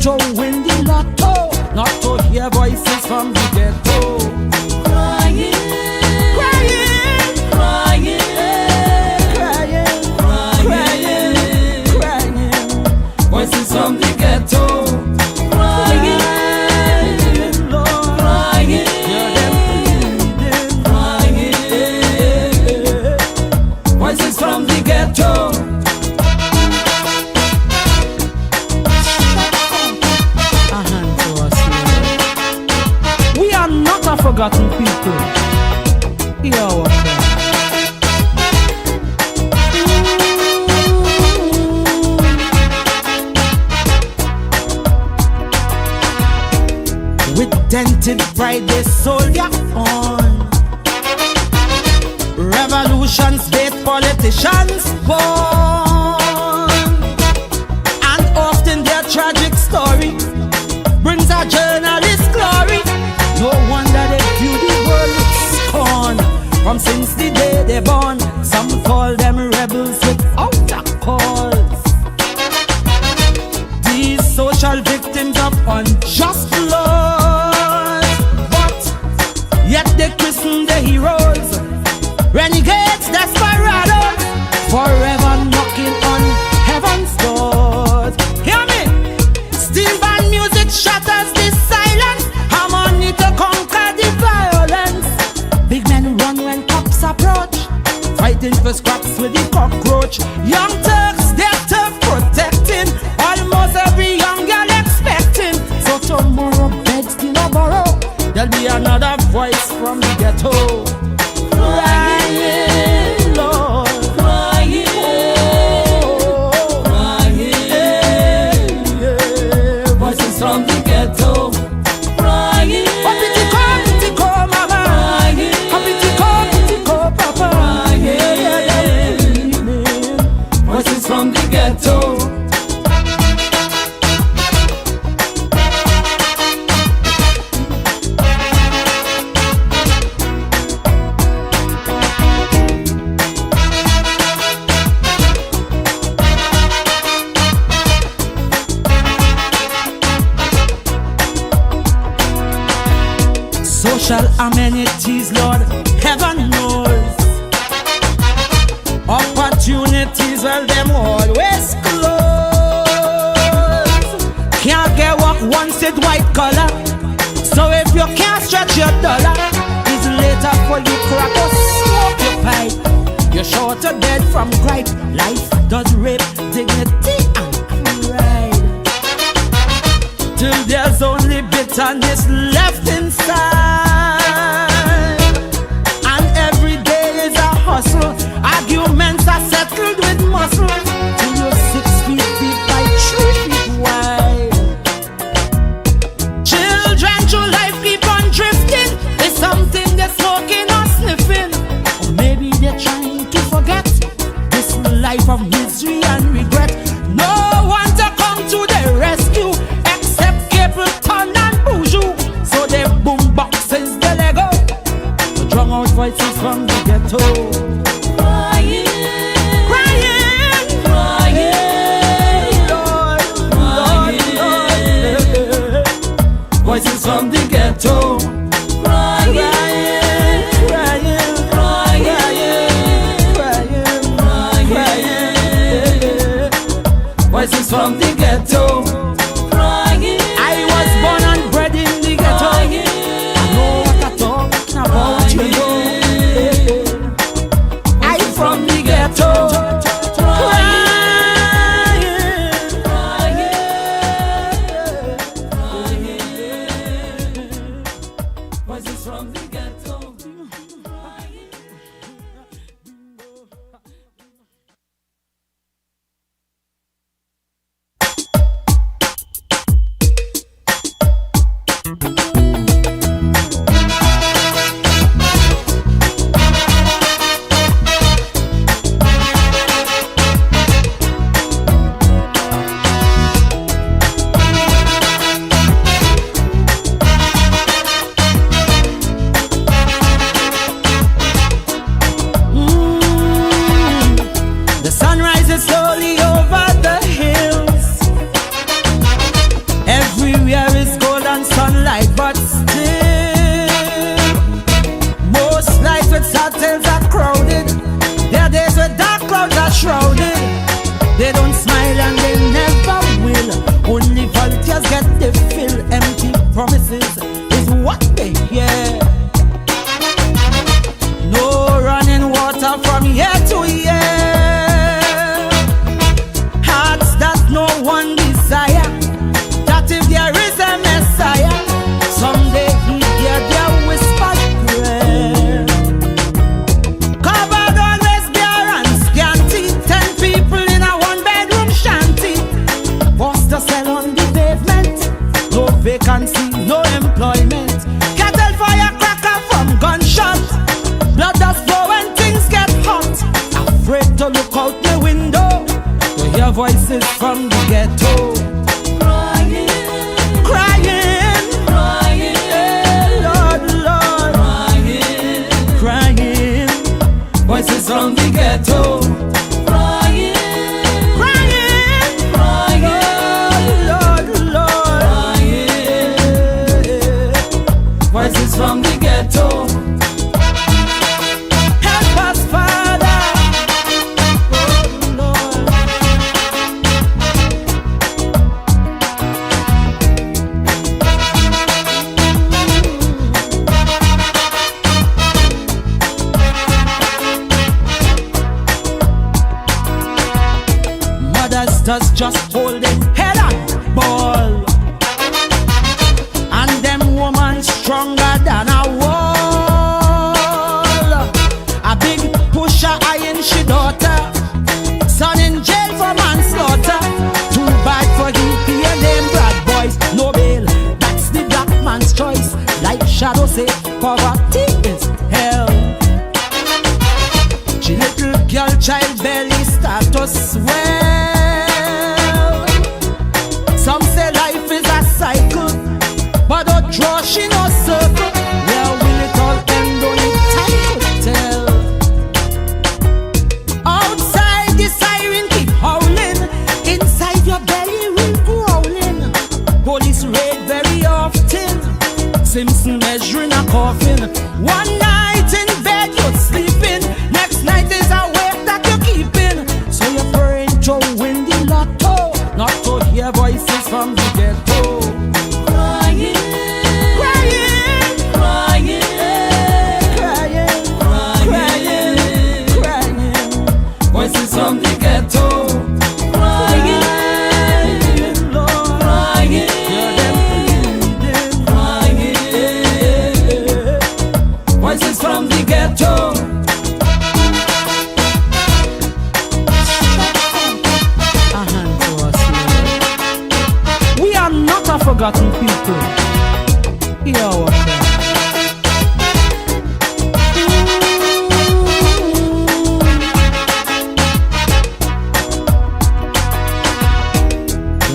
to win the lotto, not to hear voices from the ghetto. Crying, Crying, crying, crying, crying, crying. voices from the ghetto. Crying, Lord, crying, hear them pleading. crying, voices from the ghetto. A hand to us, Lord. We are not a forgotten people. Hear our prayer. With dented pride they soldier on. Revolutions-based politicians born. And often their tragic story brings a journalist glory. No wonder they view the world with scorn. From since the day they born, some call them rebels without a cause. These social victims of unjust laws, but yet they christen the heroes, renegades, desperados, forever knocking on heaven's doors. Hear me? Steel band music shatters the silence, harmony to conquer the violence. Big men run when cops approach, fighting for scraps with the cockroach. Young Turks, they're tough protecting, almost every young girl expecting. So tomorrow begs in a borrow, there'll be another voice from the ghetto. Crying, Lord, Crying, crying, voices from the ghetto. Crying, Pitico, mama. Pitico, papa. voices from the ghetto. Social amenities, Lord, heaven knows. Opportunities, well, them always close. Can't get work once it white collar. So if you can't stretch your dollar, it's later for you crack or smoke your pipe. You're short of dead from gripe. Life does rape dignity and pride, till there's only bitterness left inside. And every day is a hustle. Arguments are settled with muscle, till you're 6 feet deep by 3 feet wide. Children through life keep on drifting. It's something they're smoking or sniffing, or maybe they're trying to forget this life of misery and regret. No one to come to their rescue except Capleton and Boujou. So they boom boxes the Lego to drown out voices from the ghetto. Crying, Crying, vacancy, no employment. Cattle firecracker from gunshot. Blood does flow when things get hot. Afraid to look out the window to hear voices from the ghetto. Crying, Crying, crying, Lord, Lord, crying, crying, voices from the ghetto. Crying, crying, crying, Lord, Lord, crying, voices from the ghetto. help us, Father. Oh, Lord. Mothers does just hold it head and ball, and them woman stronger than a wall. A big pusher eyeing she daughter, son in jail for manslaughter. Too bad for him, peer name bad boys. No bail, that's the black man's choice. Like Shadow say, poverty is hell. She little girl child belly start to swell. Some say life is a cycle, but don't draw she no circle. Where will it all end? Only time could tell. Outside the siren keep howling, inside your belly will growling. Police raid very often, Simpson measuring a coffin. One night in bed you're sleeping, next night is a wake that you're keeping. So you're praying to win the lotto, not to hear voices from the ghetto. Crying, Crying, crying, crying, crying, crying, voices from the ghetto. Crying, Lord, crying, hear them pleading. crying, voices from the ghetto. A hand to us, Lord. We are not a forgotten people. Hear our prayer.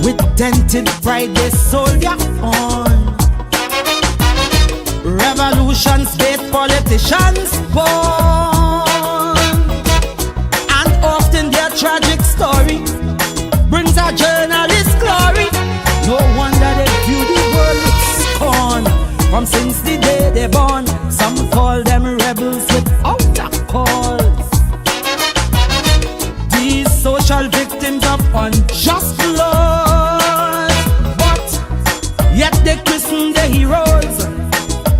With dented pride they soldier on. Revolutions bait politicians born, and often their tragic story brings a journalist glory. No wonder they view the world with scorn. From since the day they born, some call them rebels without a cause. These social victims of unjust laws, but yet they christen the heroes,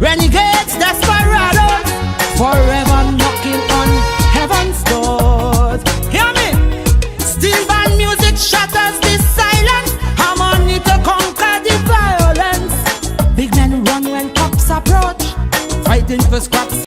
renegades, desperados, forever knocking on heaven's doors. Hear me? Steel band music shatters the silence, harmony to conquer the violence. Big men run when cops approach, fighting for scraps.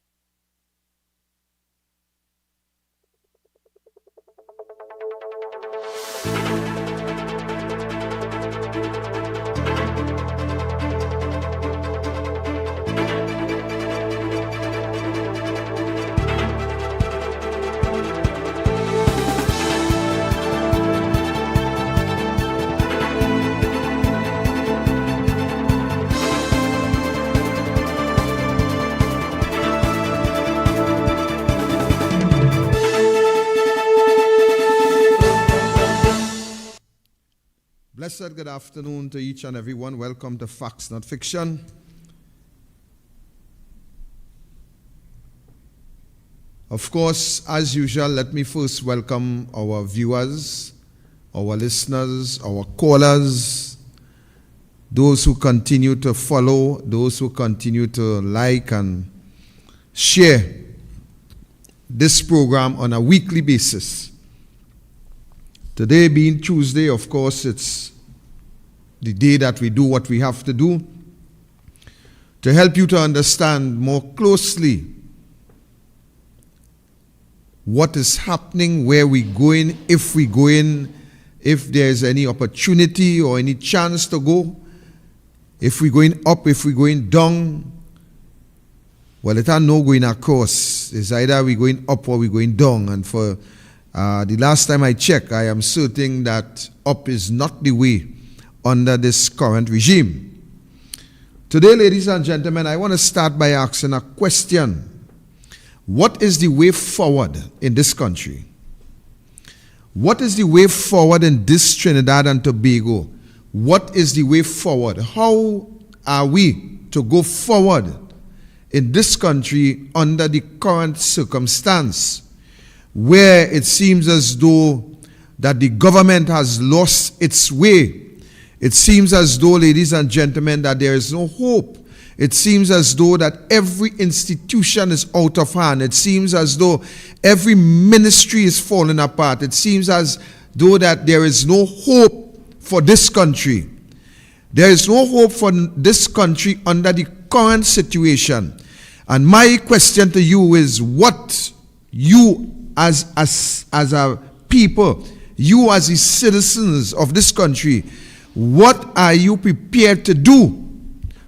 Blessed good afternoon to each and everyone. Welcome to Facts Not Fiction. Of course, as usual, let me first welcome our viewers, our listeners, our callers, those who continue to follow, those who continue to like and share this program on a weekly basis. Today being Tuesday, of course, it's the day that we do what we have to do to help you to understand more closely what is happening, where we're going, if we go in, if there's any opportunity or any chance to go, If we're going up, if we're going down, well, it ain't no going across. It's either we're going up or we're going down. And for the last time I checked, I am certain that up is not the way under this current regime. Today, ladies and gentlemen, I want to start by asking a question. What is the way forward in this country? What is the way forward in this Trinidad and Tobago? What is the way forward? How are we to go forward in this country under the current circumstance where it seems as though that the government has lost its way? It seems as though, ladies and gentlemen, that there is no hope. It seems as though that every institution is out of hand. It seems as though every ministry is falling apart. It seems as though that there is no hope for this country. There is no hope for this country under the current situation. And my question to you is, what you as a people, you as the citizens of this country, what are you prepared to do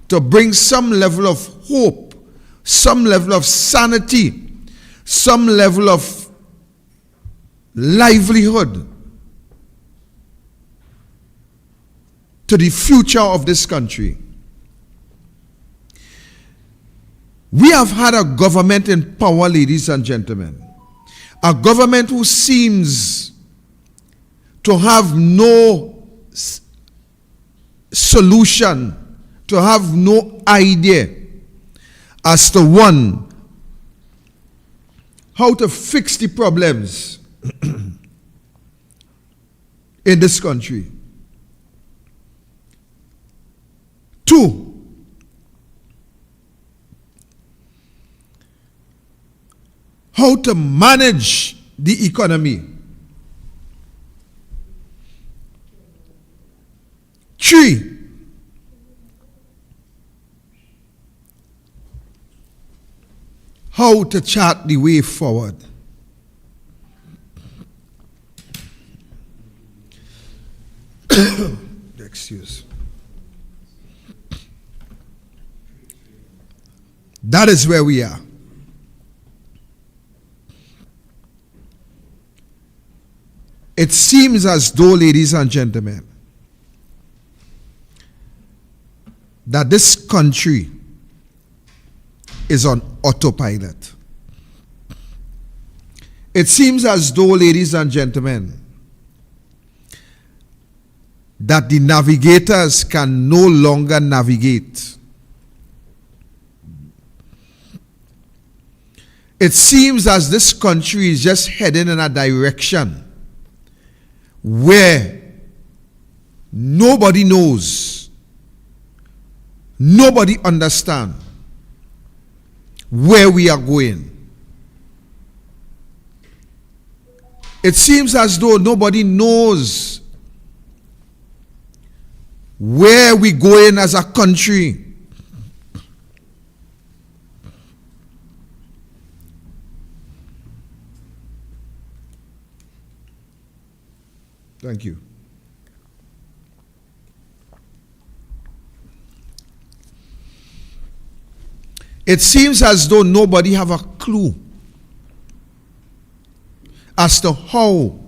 to bring some level of hope, some level of sanity, some level of livelihood to the future of this country? We have had a government in power, ladies and gentlemen. A government who seems to have no solution, to have no idea as to one, how to fix the problems in this country. Two, how to manage the economy. Three, how to chart the way forward. Excuse. That is where we are. It seems as though, ladies and gentlemen, that this country is on autopilot. It seems as though, ladies and gentlemen, that the navigators can no longer navigate. It seems as this country is just heading in a direction where nobody knows, nobody understands where we are going. It seems as though nobody knows where we're going as a country. Thank you. It seems as though nobody have a clue as to how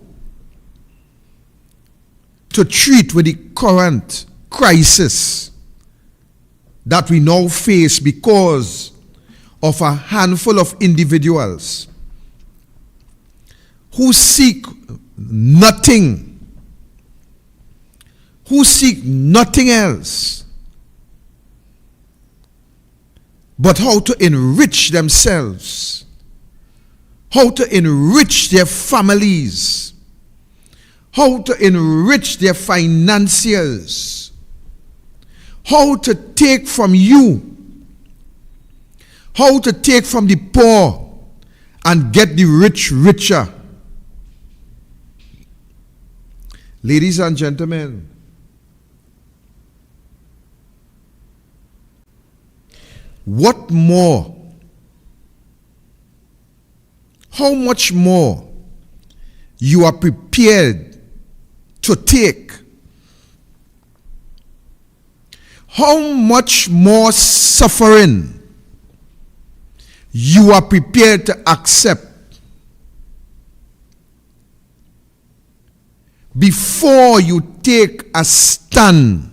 to treat with the current crisis that we now face because of a handful of individuals who seek nothing, who seek nothing else but how to enrich themselves, how to enrich their families, how to enrich their financiers, how to take from you, how to take from the poor and get the rich richer. Ladies and gentlemen, what more? How much more you are prepared to take? how much more suffering you are prepared to accept before you take a stand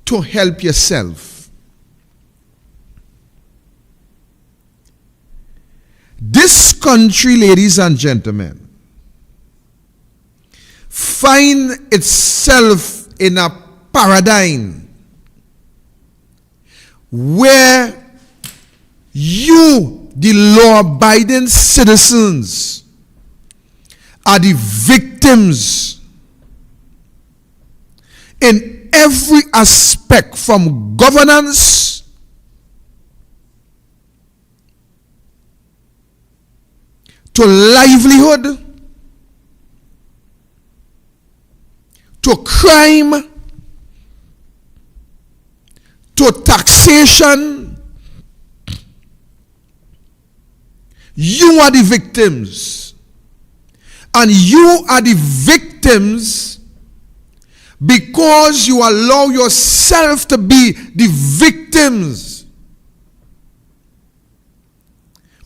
to help yourself. This country, ladies and gentlemen, find itself in a paradigm where you, the law-abiding citizens, are the victims in every aspect, from governance to livelihood to crime to taxation. You are the victims. And you are the victims because you allow yourself to be the victims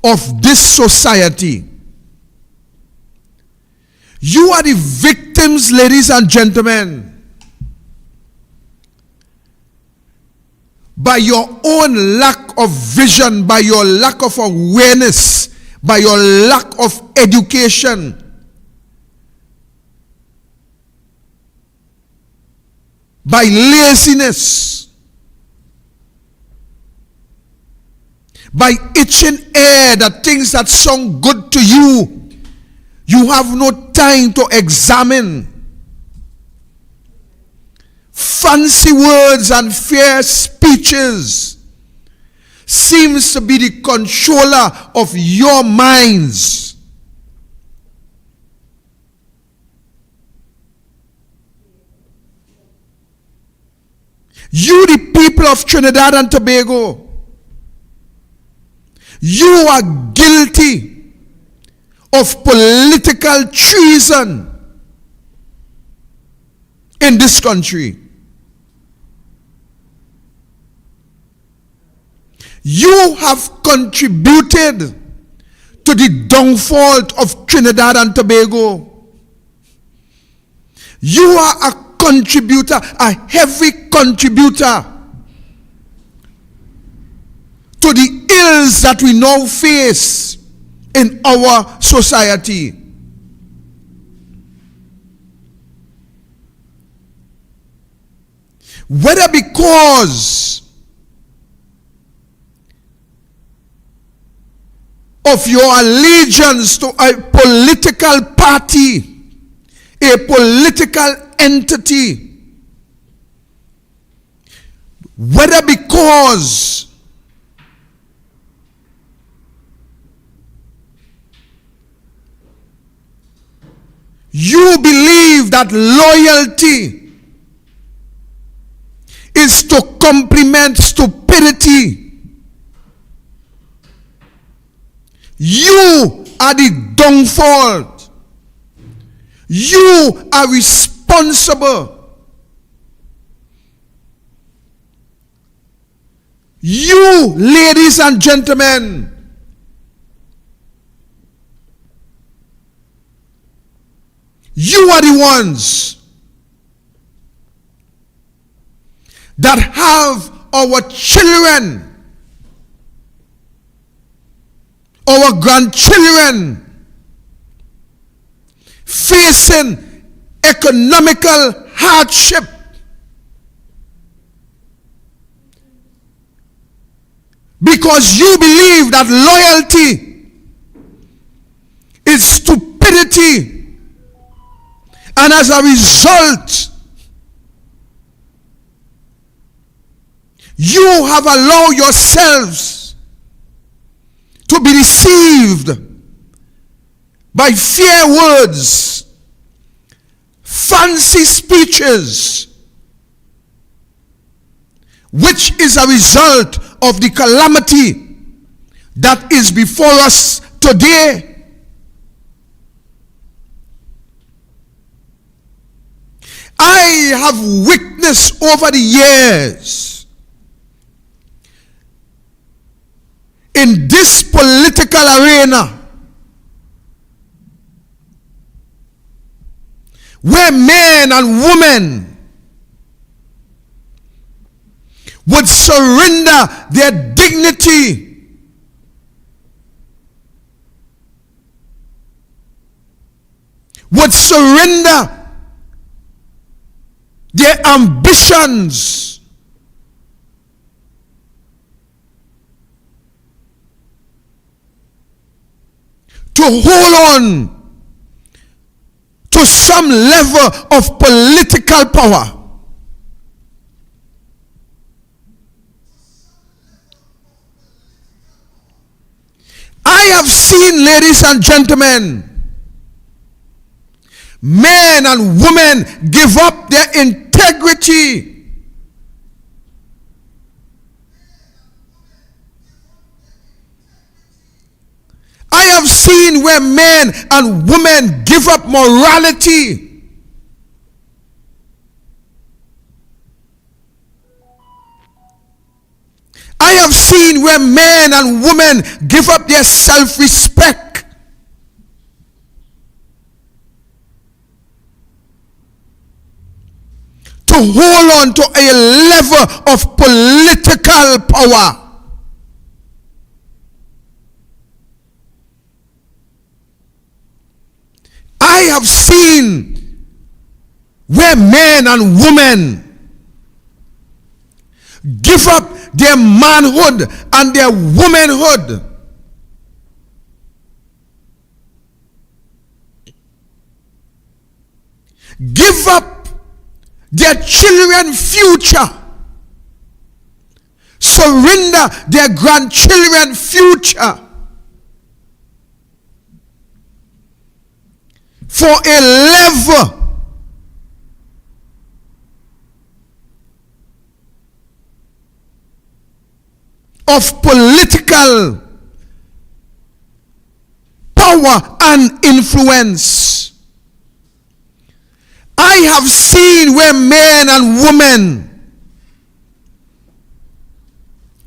of this society. You are the victims, ladies and gentlemen, by your own lack of vision, by your lack of awareness, by your lack of education. By laziness, by itching ear, the things that sound good to you, you have no time to examine. Fancy words and fair speeches seems to be the controller of your minds. You, the people of Trinidad and Tobago, you are guilty of political treason in this country. You have contributed to the downfall of Trinidad and Tobago. You are a contributor, a heavy contributor to the ills that we now face in our society. Whether because of your allegiance to a political party, a political entity, whether because you believe that loyalty is to complement stupidity, you are the downfall. You are responsible. You, ladies and gentlemen, you are the ones that have our children, our grandchildren facing economical hardship because you believe that loyalty is stupidity, and as a result you have allowed yourselves to be deceived by fair words, fancy speeches, which is a result of the calamity that is before us today. I have witnessed over the years in this political arena where men and women would surrender their dignity, would surrender their ambitions, to hold on to some level of political power. I have seen, ladies and gentlemen, men and women give up their integrity, I have seen where men and women give up morality, I have seen where men and women give up their self-respect, to hold on to a level of political power. I have seen where men and women give up their manhood and their womanhood give up their children's future, surrender their grandchildren's future for a level of political power and influence. I have seen where men and women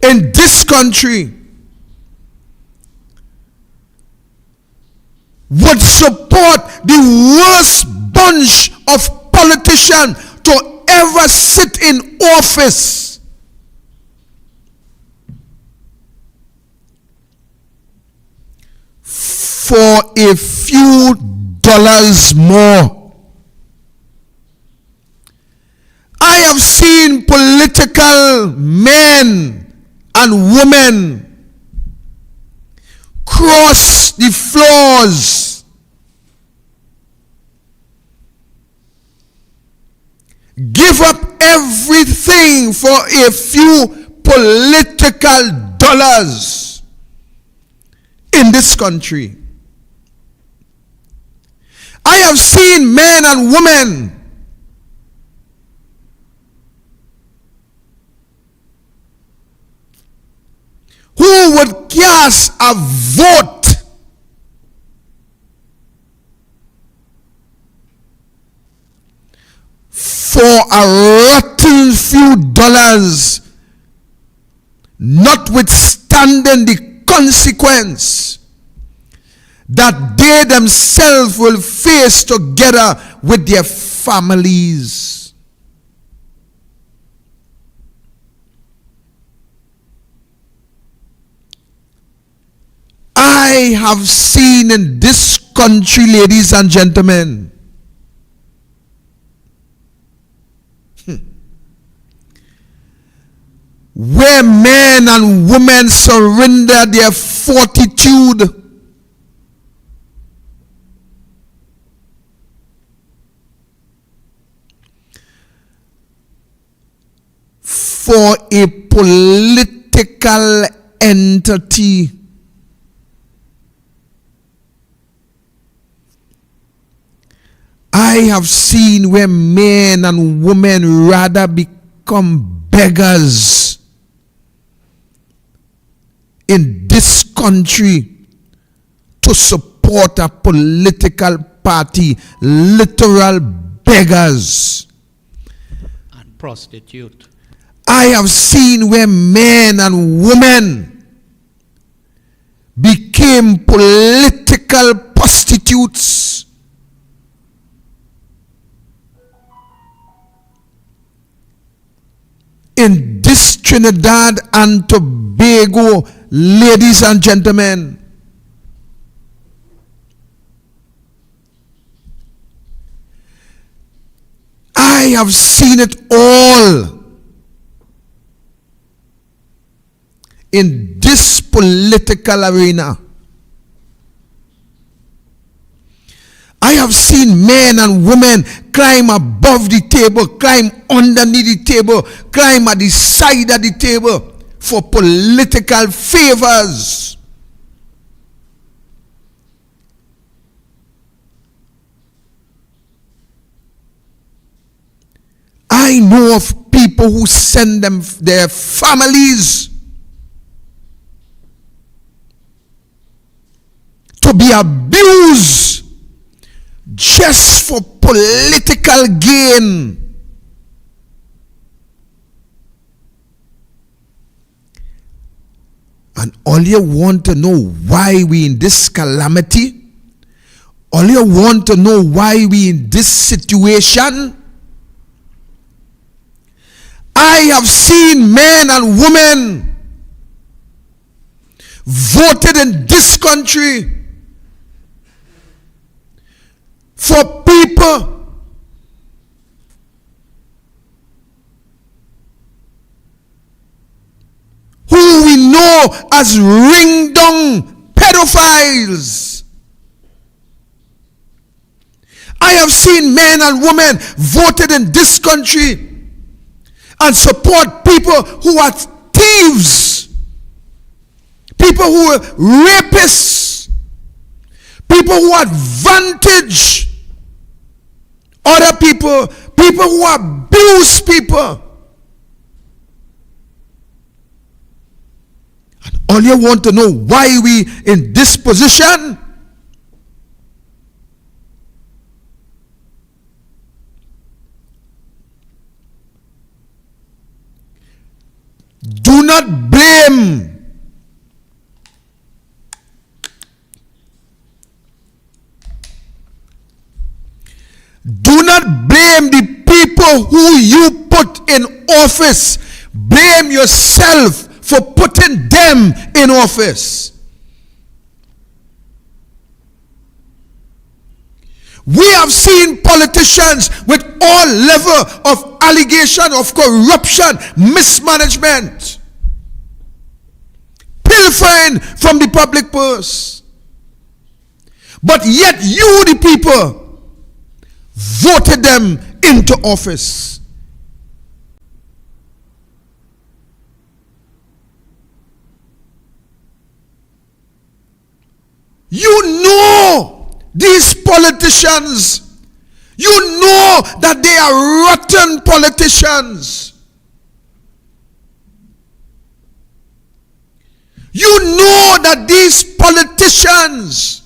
in this country would support the worst bunch of politicians to ever sit in office for a few dollars more. I have seen political men and women cross the floors, give up everything for a few political dollars in this country. I have seen men and women who would cast a vote for a rotten few dollars, notwithstanding the consequence that they themselves will face together with their families. I have seen in this country, ladies and gentlemen, where men and women surrender their fortitude for a political entity. I have seen where men and women rather become beggars in this country to support a political party, literal beggars. prostitute. I have seen where men and women became political prostitutes. In this Trinidad and Tobago, ladies and gentlemen, I have seen it all in this political arena. I have seen men and women climb above the table, climb underneath the table, climb at the side of the table for political favors. I know of people who send them their families to be abused just for political gain. And all you want to know why we in this calamity, all you want to know why we in this situation, I have seen men and women voted in this country for people who we know as ring-dong pedophiles. I have seen men and women voted in this country and support people who are thieves, people who are rapists, people who advantage other people, people who abuse people. And all you want to know why we in this position? Do not blame the people who you put in office. Blame yourself for putting them in office. We have seen politicians with all level of allegation of corruption, mismanagement, pilfering from the public purse. But yet you, the people, voted them into office. You know these politicians, you know that they are rotten politicians. You know that these politicians,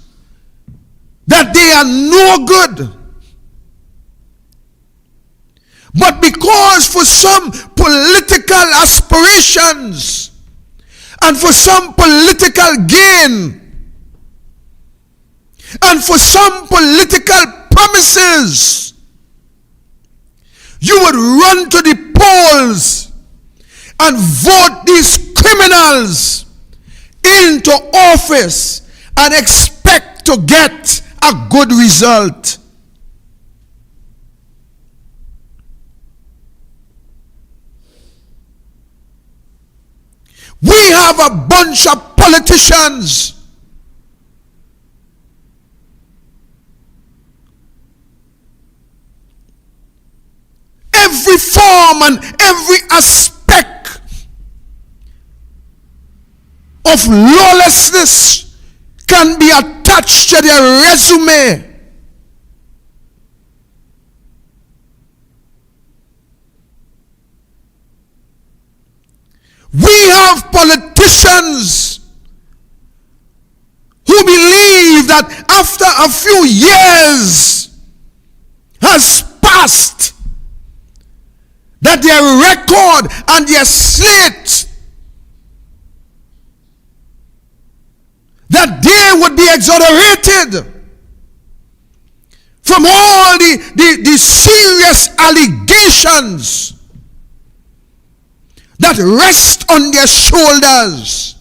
that they are no good. But because for some political aspirations and for some political gain and for some political promises, you would run to the polls and vote these criminals into office and expect to get a good result. We have a bunch of politicians every form and every aspect of lawlessness can be attached to their resume. We have politicians who believe that after a few years has passed, that they their record and their slate, that they would be exonerated from all the serious allegations that rest on their shoulders.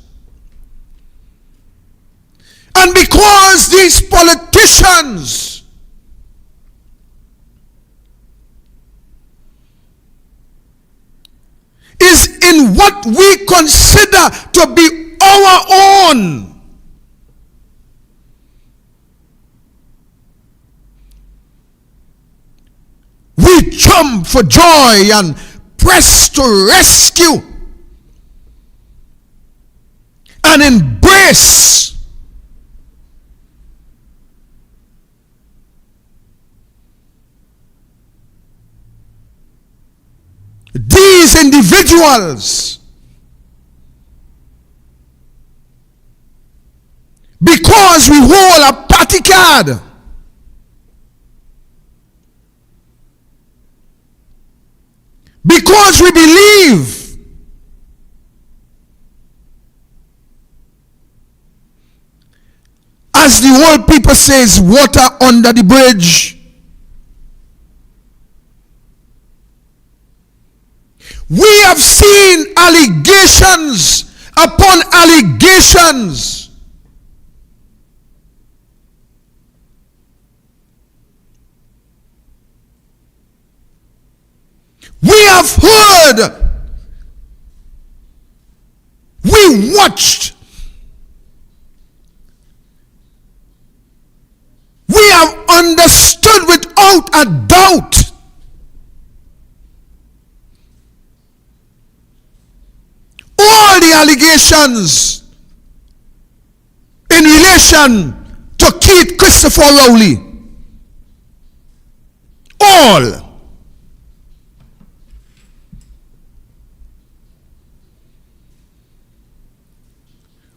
And because these politicians is in what we consider to be our own, we jump for joy and press to rescue and embrace these individuals, because we hold a party card. Because we believe as the old people says, water under the bridge. We have seen allegations upon allegations. We have heard, we watched, we have understood without a doubt all the allegations in relation to Keith Christopher Rowley. All.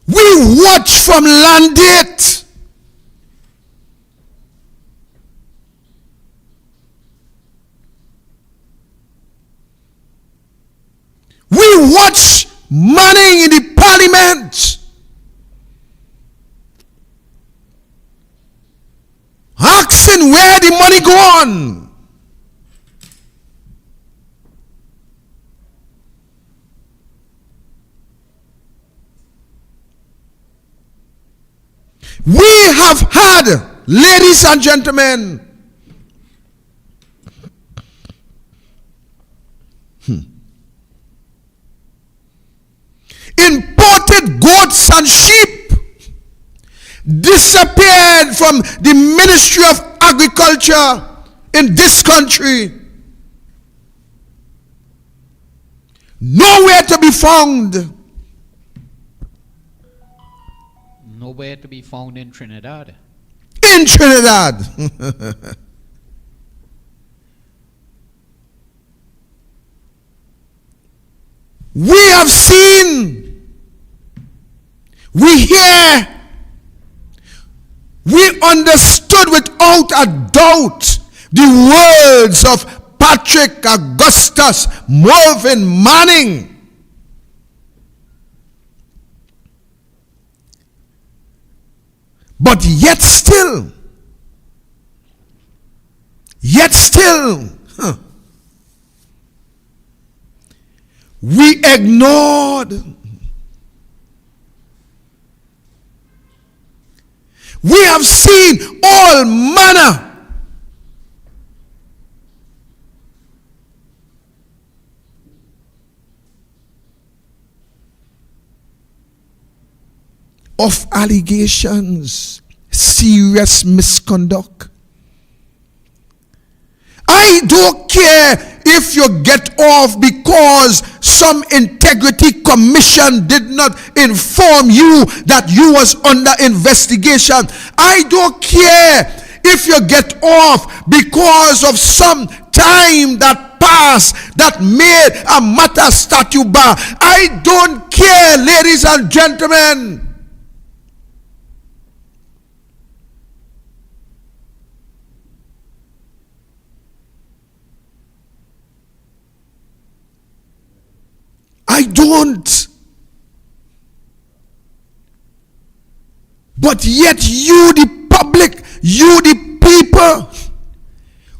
We watch from Landgate. We watch money in the parliament. Asking where the money gone. We have had, ladies and gentlemen, imported goats and sheep disappeared from the Ministry of Agriculture in this country. Nowhere to be found. Nowhere to be found in Trinidad. In Trinidad. We have seen, we hear, we understood without a doubt the words of Patrick Augustus Morvin Manning. But yet still, we ignored. We have seen all manner of allegations, serious misconduct. I don't care if you get off because some integrity commission did not inform you that you was under investigation. I don't care if you get off because of some time that passed that made a matter statute bar. I don't care, ladies and gentlemen. I don't. But yet you, the public, you, the people,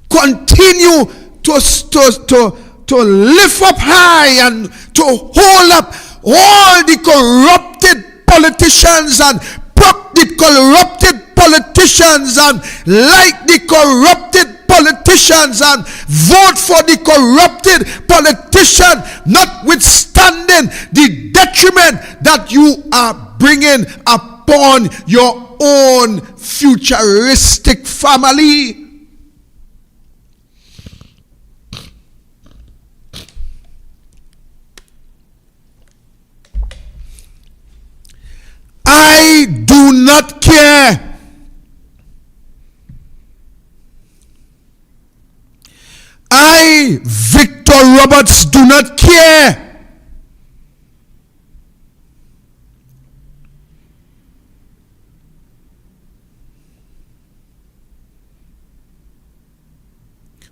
continue to lift up high and to hold up all the corrupted politicians and prop the corrupted politicians and like the corrupted politicians and vote for the corrupted politician, notwithstanding the detriment that you are bringing upon your own futuristic family. I do not care. I, Victor Roberts, do not care.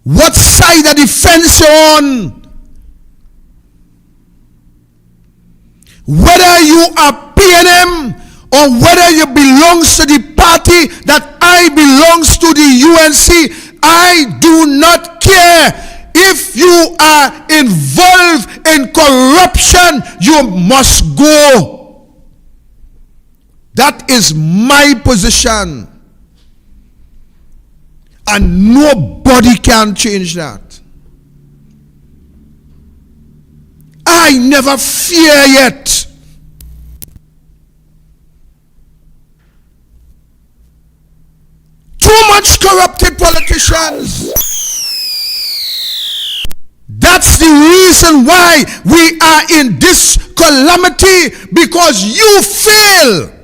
What side of the fence you're on? Whether you are PNM or whether you belongs to the party that I belongs to, the UNC, I do not care. If you are involved in corruption, you must go. That is my position. And nobody can change that. I never fear yet. Too much corrupted politicians. That's the reason why we are in this calamity, because you fail.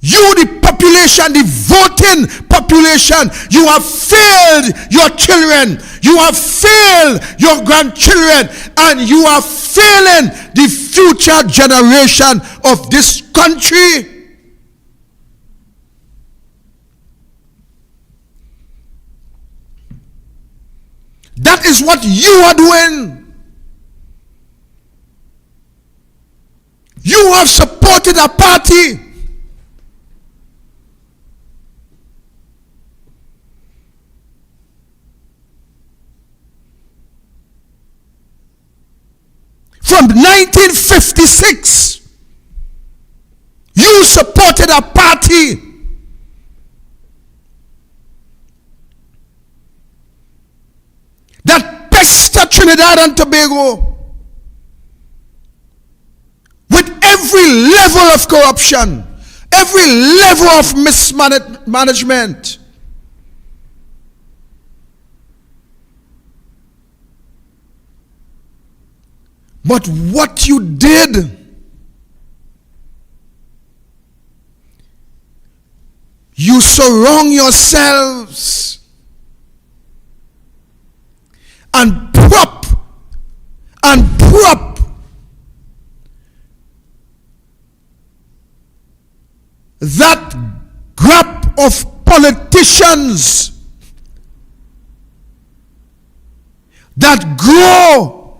You, the population, the voting population, you have failed your children, you have failed your grandchildren, and you are failing the future generation of this country. That is what you are doing. You have supported a party from 1956. You supported a party that pestered Trinidad and Tobago with every level of corruption, every level of mismanagement. But what you did, you surround yourselves and prop that group of politicians that grow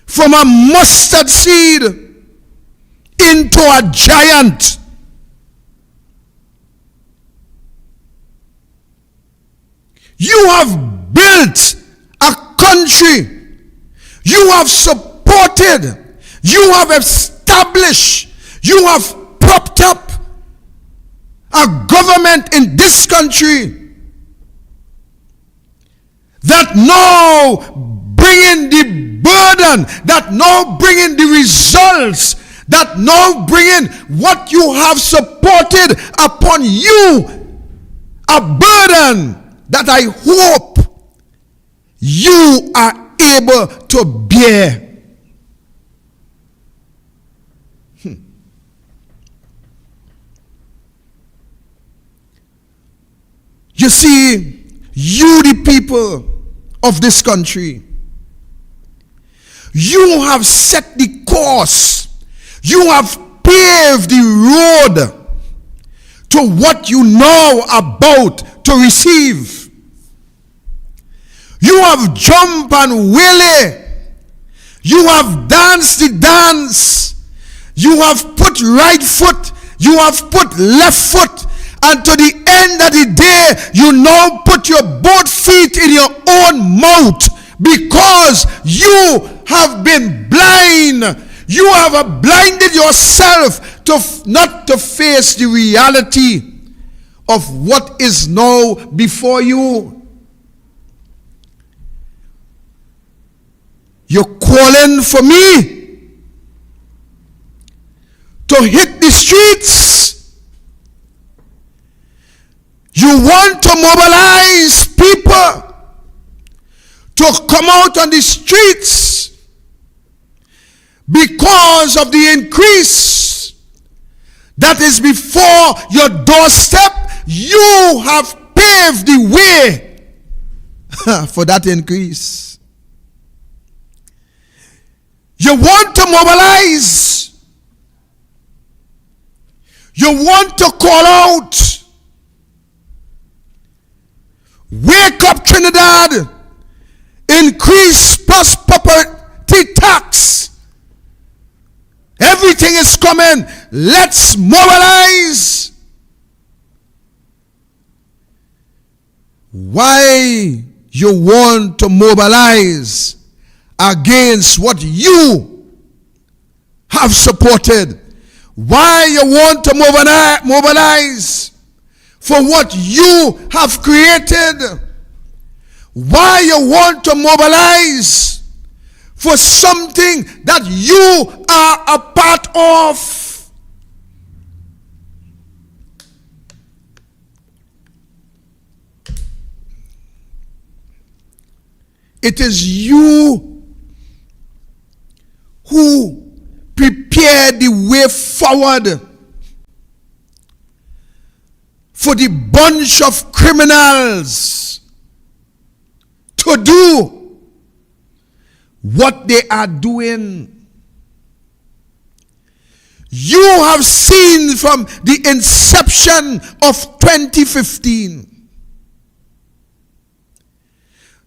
from a mustard seed into a giant. You have built a country. You have supported. You have established. You have propped up a government in this country that now bringing the burden, that now bringing the results, that now bringing what you have supported upon you, a burden that I hope you are able to bear. You see, you the people of this country, you have set the course. You have paved the road to what you know about to receive. You have jumped and wheelie You have danced the dance. You have put right foot. You have put left foot. And to the end of the day, you now put your both feet in your own mouth because you have been blind. You have blinded yourself to not to face the reality of what is now before you. You're calling for me to hit the streets. You want to mobilize people to come out on the streets because of the increase that is before your doorstep. You have paved the way for that increase. You want to mobilize. You want to call out. Wake up, Trinidad. Increase plus property tax. Everything is coming. Let's mobilize. Why you want to mobilize against what you have supported? Why you want to mobilize for what you have created? Why you want to mobilize for something that you are a part of? It is you who prepare the way forward for the bunch of criminals to do what they are doing. You have seen from the inception of 2015.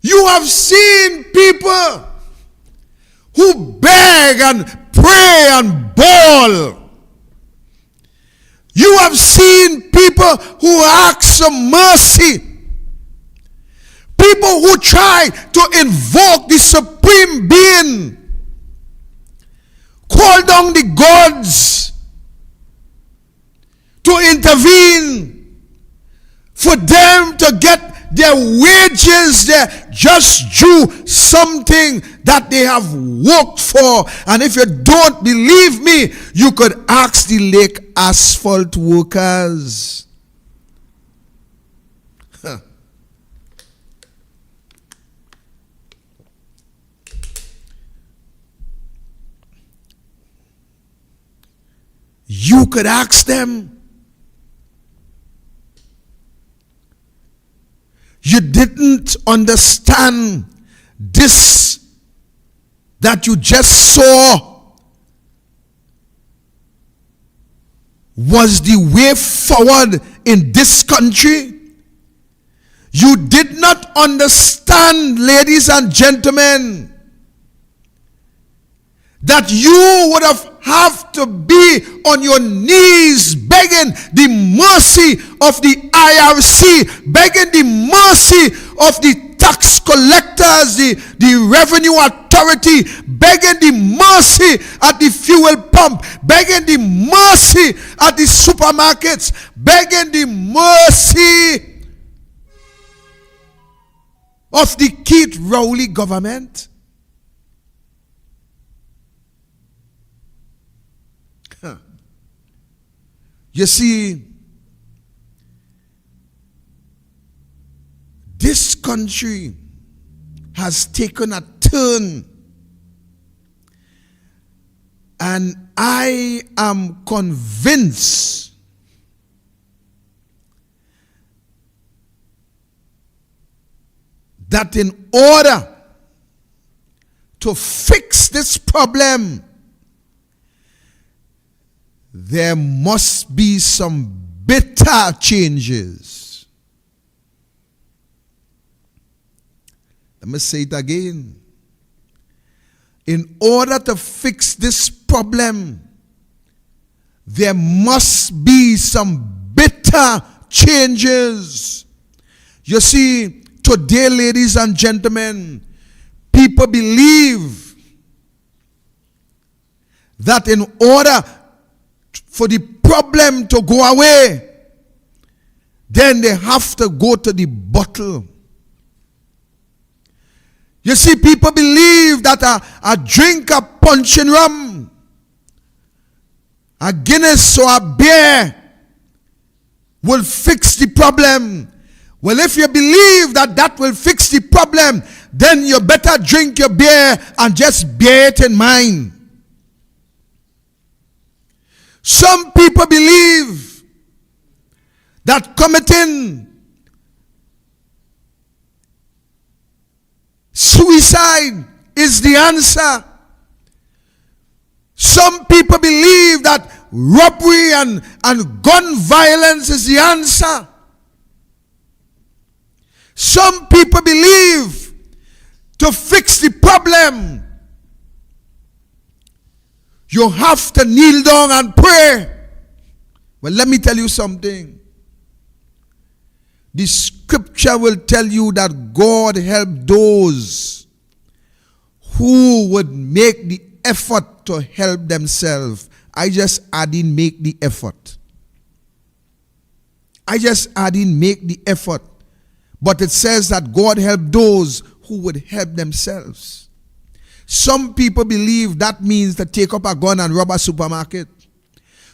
You have seen people who beg and pray and bawl. You have seen people who ask for mercy. People who try to invoke the supreme being. Call down the gods to intervene for them to get their wages, their just due, something that they have worked for. And if you don't believe me, you could ask the Lake Asphalt workers. You could ask them. You didn't understand this that you just saw was the way forward in this country. You did not understand, ladies and gentlemen, that you would have to be on your knees begging the mercy of the IRC, begging the mercy of the tax collectors, the revenue authority, begging the mercy at the fuel pump, begging the mercy at the supermarkets, begging the mercy of the Keith Rowley government. You see, this country has taken a turn, and I am convinced that in order to fix this problem, there must be some bitter changes. Let me say it again. in order to fix this problem, there must be some bitter changes. You see, today, ladies and gentlemen, people believe that in order for the problem to go away, then they have to go to the bottle. You see, people believe that a drink of punching rum, a Guinness or a beer will fix the problem. Well, if you believe that that will fix the problem, then you better drink your beer and just bear it in mind. Some people believe that committing suicide is the answer. Some people believe that robbery and gun violence is the answer. Some people believe to fix the problem, you have to kneel down and pray. Well, let me tell you something. The scripture will tell you that God helped those who would make the effort to help themselves. I just add in make the effort. I just add in make the effort. But it says that God helped those who would help themselves. Some people believe that means to take up a gun and rob a supermarket.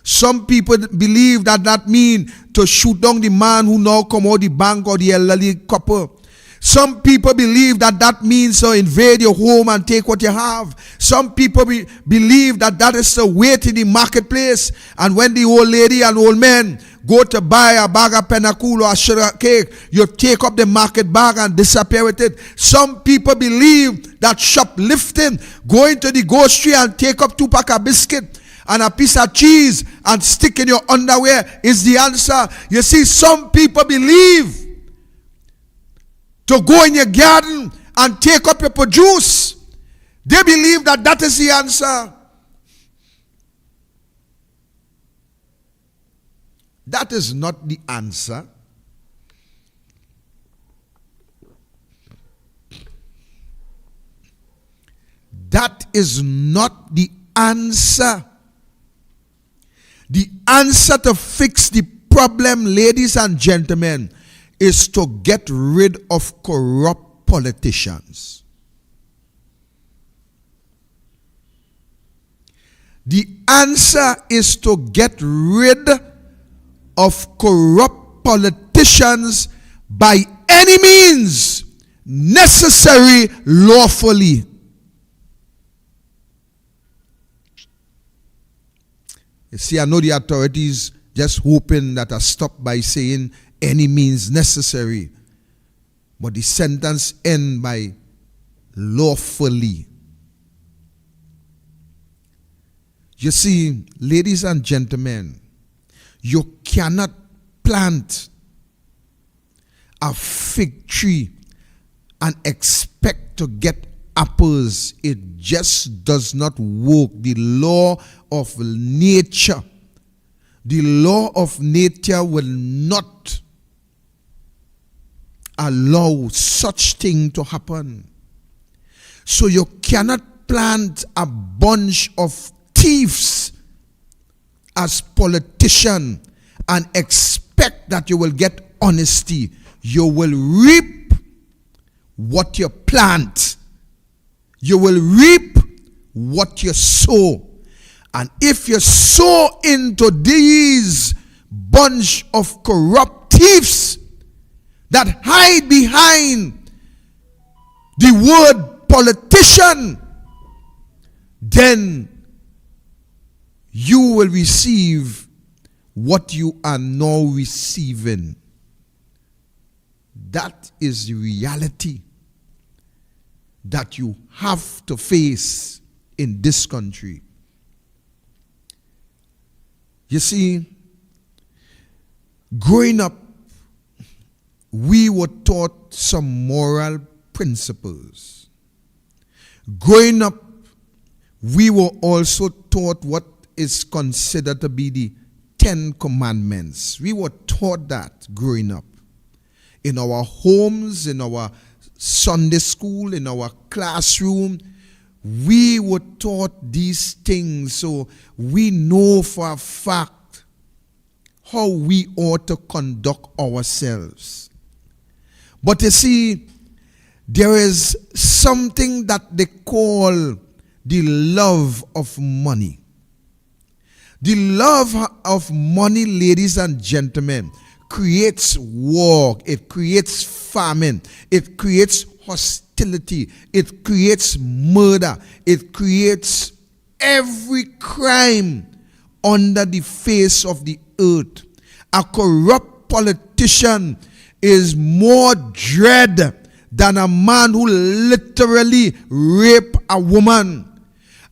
Some people believe that that means to shoot down the man who now come out the bank or the elderly couple. Some people believe that that means to invade your home and take what you have. Some people believe that that is to wait in the marketplace, and when the old lady and old man go to buy a bag of pennacool or a sugar cake, you take up the market bag and disappear with it. Some people believe that shoplifting, going to the grocery and take up 2 packs of biscuit and a piece of cheese and stick in your underwear is the answer. You see, some people believe to go in your garden and take up your produce. They believe that that is the answer. That is not the answer. That is not the answer. The answer to fix the problem, ladies and gentlemen, is to get rid of corrupt politicians. The answer is to get rid of corrupt politicians by any means necessary lawfully. You see, I know the authorities just hoping that I stop by saying any means necessary, but the sentence ends by lawfully. You see, ladies and gentlemen, you cannot plant a fig tree and expect to get apples. It just does not work. The law of nature, the law of nature will not allow such thing to happen. So you cannot plant a bunch of thieves as politician and expect that you will get honesty. You will reap what you plant. You will reap what you sow. And if you sow into these bunch of corrupt thieves that hide behind the word politician, then you will receive what you are now receiving. That is the reality that you have to face in this country. You see, growing up, we were taught some moral principles. Growing up, we were also taught what is considered to be the 10 Commandments. We were taught that growing up. In our homes, in our Sunday school, in our classroom, we were taught these things, so we know for a fact how we ought to conduct ourselves. But you see, there is something that they call the love of money. The love of money, ladies and gentlemen, creates war, it creates famine, it creates hostility, it creates murder, it creates every crime under the face of the earth. A corrupt politician is more dread than a man who literally raped a woman.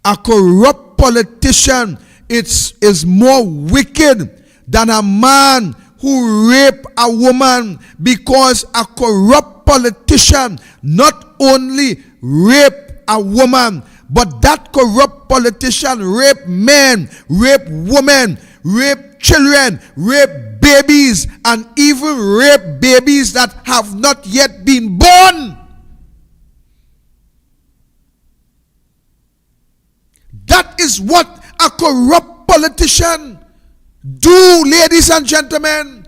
A corrupt politician is more wicked than a man who raped a woman, because a corrupt politician not only raped a woman, but that corrupt politician raped men, raped women, raped children, raped babies, and even raped babies that have not yet been born. That is what a corrupt politician do, ladies and gentlemen.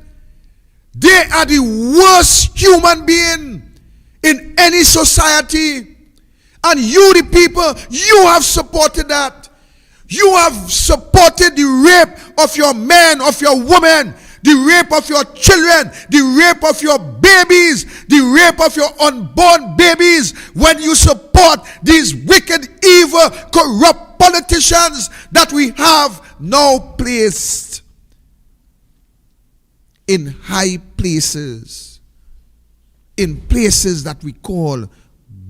They are the worst human being in any society. And you, the people, you have supported that. You have supported the rape of your men, of your women, the rape of your children, the rape of your babies, the rape of your unborn babies, when you support these wicked, evil, corrupt politicians that we have now placed in high places, in places that we call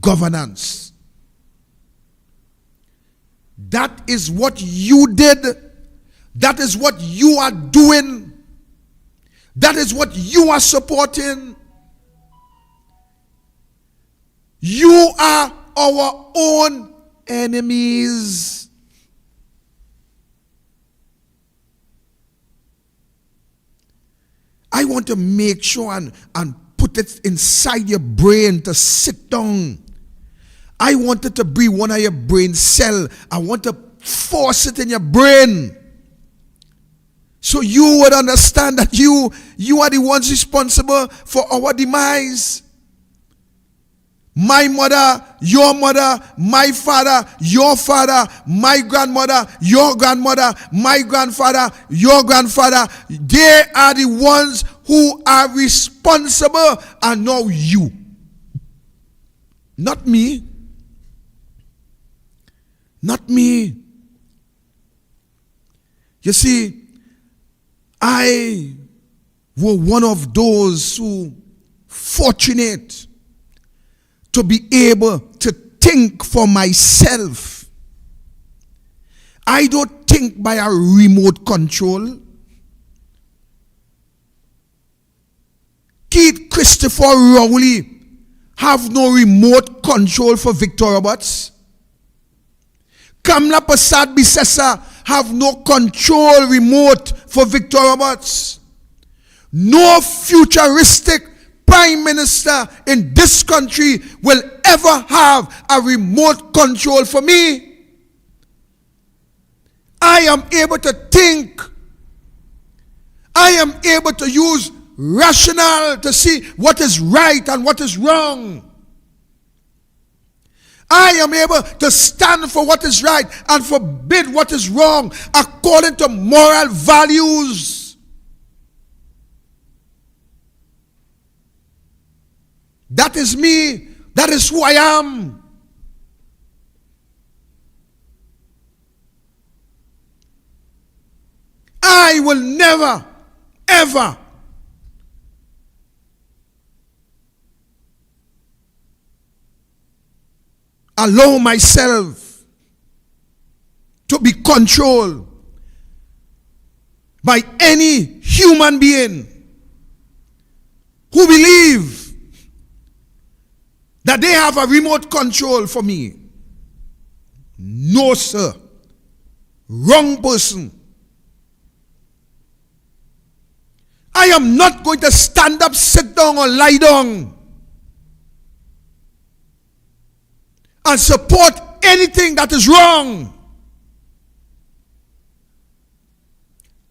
governance. That is what you did. That is what you are doing. That is what you are supporting. You are our own enemies. I want to make sure and put it inside your brain to sit down. I want it to be one of your brain cells. I want to force it in your brain, so you would understand that you are the ones responsible for our demise. My mother, my father, your father, my grandmother, your grandmother, my grandfather, your grandfather, they are the ones who are responsible, and not you. Not me. Not me. You see, I was one of those who fortunate to be able to think for myself. I don't think by a remote control. Keith Christopher Rowley have no remote control for Victor Roberts. Kamla Prasad Bisesa have no control remote for Victor Roberts. No futuristic prime minister in this country will ever have a remote control for me. I am able to think. I am able to use rationale to see what is right and what is wrong. I am able to stand for what is right and forbid what is wrong according to moral values. That is me. That is who I am. I will never, ever allow myself to be controlled by any human being who believe that they have a remote control for me. No, sir. Wrong person. I am not going to stand up, sit down, or lie down and support anything that is wrong,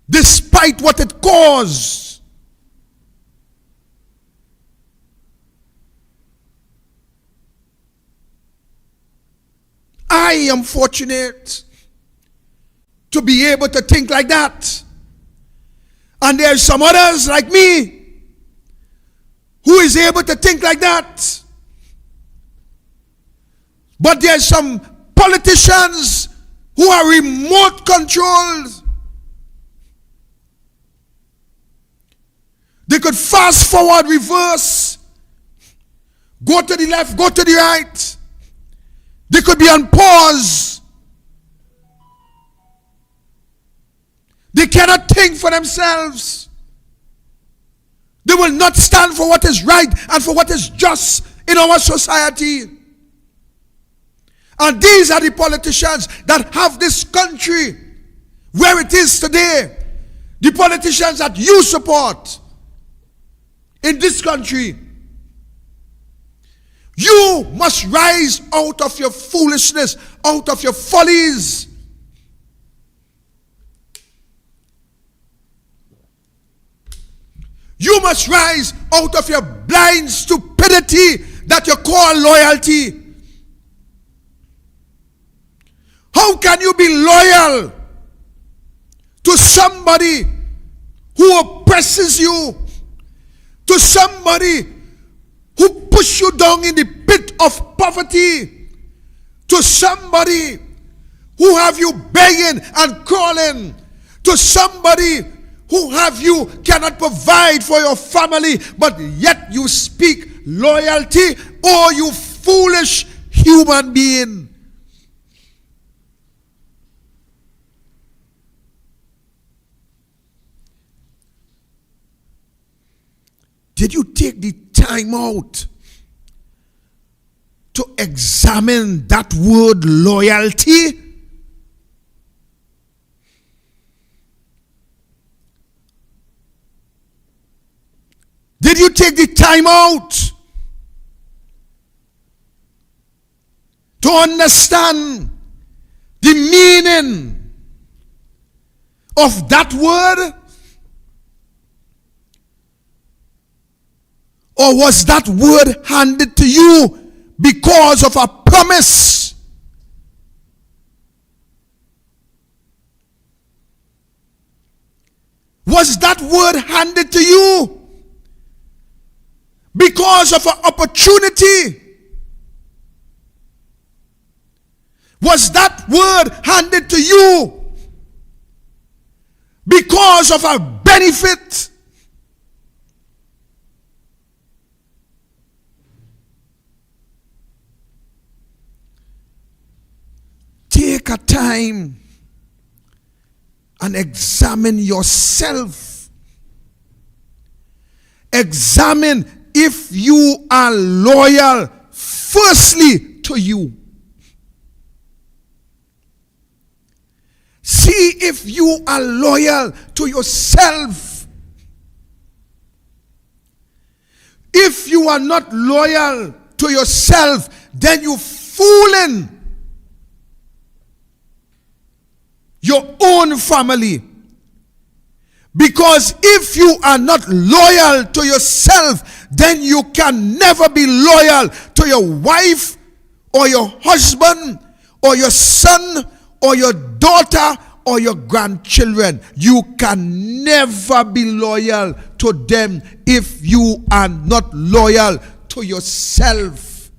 despite what it caused. I am fortunate to be able to think like that. And there are some others like me who is able to think like that. But there are some politicians who are remote controlled. They could fast forward, reverse, go to the left, go to the right. They could be on pause. They cannot think for themselves. They will not stand for what is right and for what is just in our society. And these are the politicians that have this country where it is today. The politicians that you support in this country. You must rise out of your foolishness, out of your follies. You must rise out of your blind stupidity that you call loyalty. How can you be loyal to somebody who oppresses you, to somebody who push you down in the pit of poverty, to somebody who have you begging and crawling, to somebody who have you cannot provide for your family, but yet you speak loyalty? Oh, you foolish human being. Did you take the time out to examine that word loyalty? Did you take the time out to understand the meaning of that word? Or was that word handed to you because of a promise? Was that word handed to you because of an opportunity? Was that word handed to you because of a benefit? Take a time and examine yourself. Examine if you are loyal, firstly, to you. See if you are loyal to yourself. If you are not loyal to yourself, then you're fooling your own family. Because if you are not loyal to yourself, then you can never be loyal to your wife or your husband or your son or your daughter or your grandchildren. You can never be loyal to them if you are not loyal to yourself.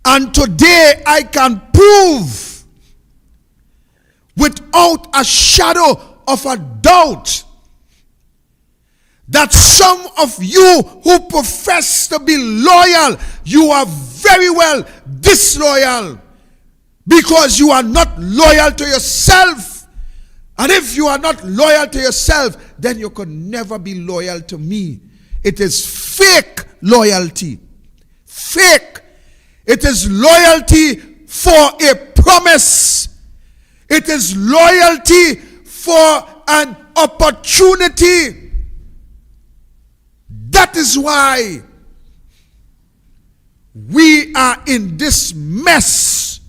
And today I can prove without a shadow of a doubt that some of you who profess to be loyal, you are very well disloyal because you are not loyal to yourself. And if you are not loyal to yourself, then you could never be loyal to me. It is fake loyalty. Fake. It is loyalty for a promise. It is loyalty for an opportunity. That is why we are in this mess.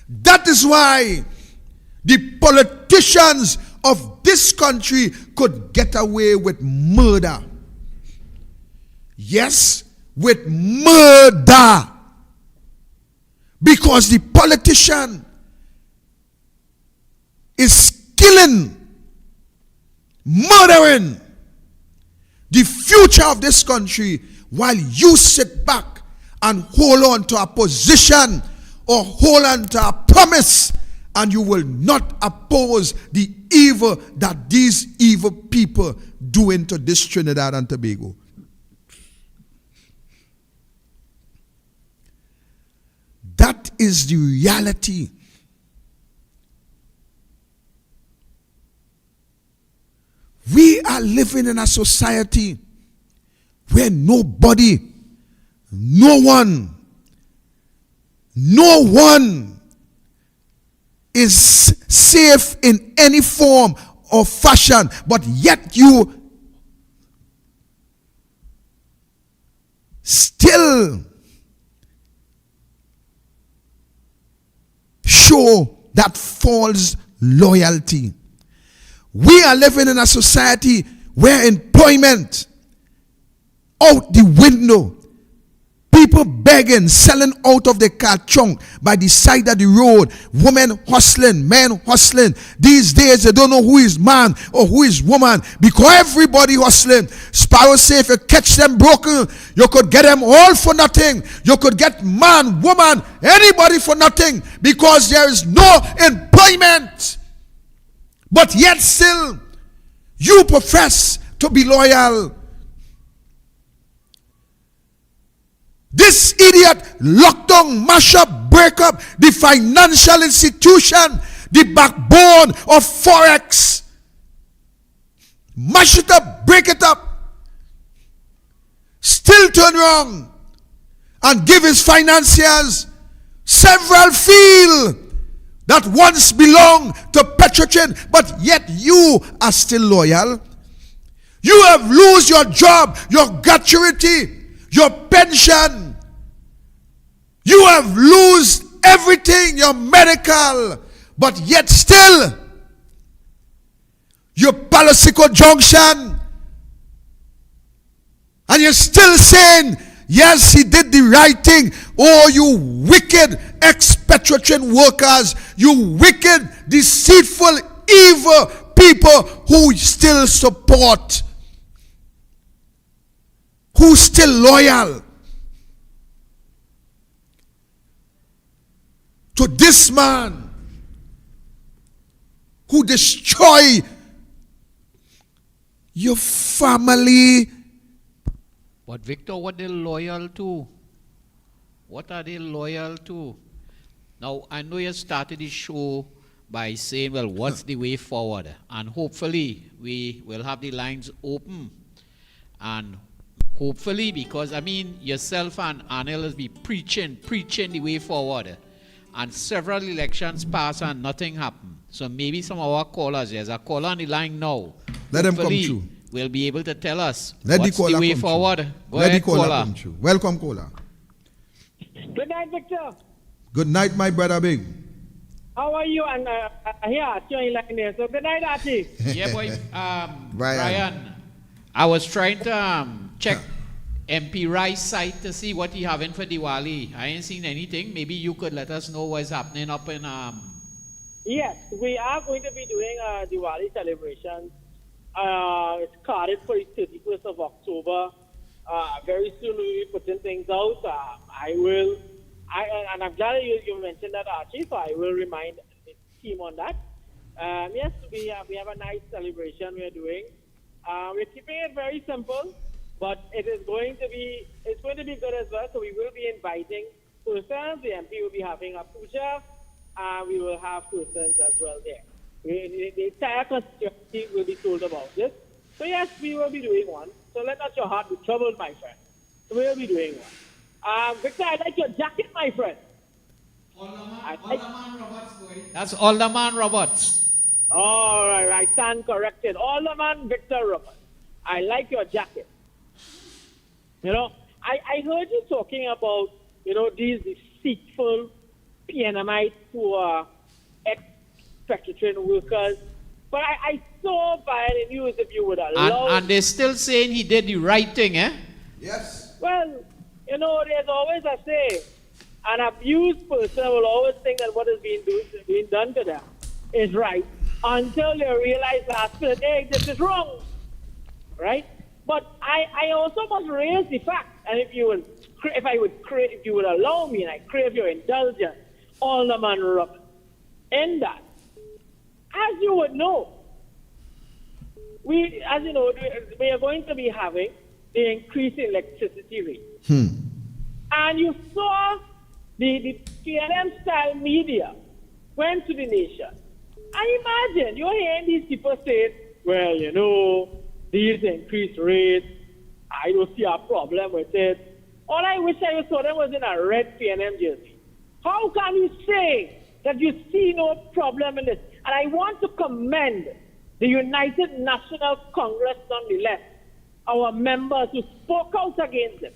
That is why the politicians of this country could get away with murder. Yes, with murder. Because the politician is killing, murdering the future of this country, while you sit back and hold on to a position or hold on to a promise, and you will not oppose the evil that these evil people do into this Trinidad and Tobago. That is the reality. We are living in a society where nobody, no one is safe in any form or fashion, but yet you still show that false loyalty. We are living in a society where employment out the window. People begging, selling out of the car trunk by the side of the road. Women hustling, men hustling. These days they don't know who is man or who is woman because everybody hustling. Sparrow say if you catch them broken, you could get them all for nothing. You could get man, woman, anybody for nothing because there is no employment. But yet still, you profess to be loyal. This idiot lockdown, mash up, break up the financial institution, the backbone of Forex. Mash it up, break it up. Still turn around and give his financiers. Several feel that once belonged to Petrochin, but yet you are still loyal. You have lost your job, your gratuity, your pension. You have lost everything, your medical, but yet still, your Palasico Junction, and you're still saying, yes, he did the right thing. Oh, you wicked ex-Petrochin workers, you wicked, deceitful, evil people who still support, who still loyal to this man who destroy your family. But Victor, what they loyal to? What are they loyal to? Now, I know you started the show by saying, well, what's the way forward? And hopefully we will have the lines open. And hopefully, because I mean, yourself and Anil has been preaching the way forward. And several elections pass and nothing happened. So maybe some of our callers, there's a caller on the line now. Let them come through. Will be able to tell us Let what's the way forward. Go Let ahead, the caller caller. come through. Welcome, caller. Good night, Victor. Good night, my brother Big. How are you? And here, join line there. So good night, Archie. Yeah, boy. Brian, I was trying to check MP Rice's site to see what he having for Diwali. I ain't seen anything. Maybe you could let us know what's happening up in Yes, we are going to be doing a Diwali celebration. It's carded for the 31st of October. Very soon we'll be putting things out. And I'm glad you mentioned that, Archie, so I will remind the team on that. Yes, we have a nice celebration we're doing. We're keeping it very simple, but it's going to be good as well. So we will be inviting persons. The MP will be having a puja, and we will have persons as well there. The entire constituency will be told about this. So yes, we will be doing one. So let not your heart be troubled, my friend. We'll be doing one. Victor, I like your jacket, my friend. That's Alderman Roberts. All right, I stand corrected. Alderman Victor Roberts. I like your jacket. You know, I heard you talking about, you know, these deceitful PNMites who are ex-Petrotrin workers. But I saw by the news, if you would allow... And they're still saying he did the right thing, eh? Yes. Well, you know, there's always a say. An abused person will always think that what is being done to them is right until they realize last minute, hey, this is wrong. Right? But I also must raise the fact, and if you would allow me, and I crave your indulgence, Alderman Roberts, in that, as you would know, we are going to be having the increase in electricity rate. And you saw the PNM style media went to the nation. I imagine you're hearing these people say, well, you know, these increased rates, I don't see a problem with it. All I wish I saw them was in a red PNM jersey. How can you say that you see no problem in this? And I want to commend the United National Congress on the left, our members who spoke out against it.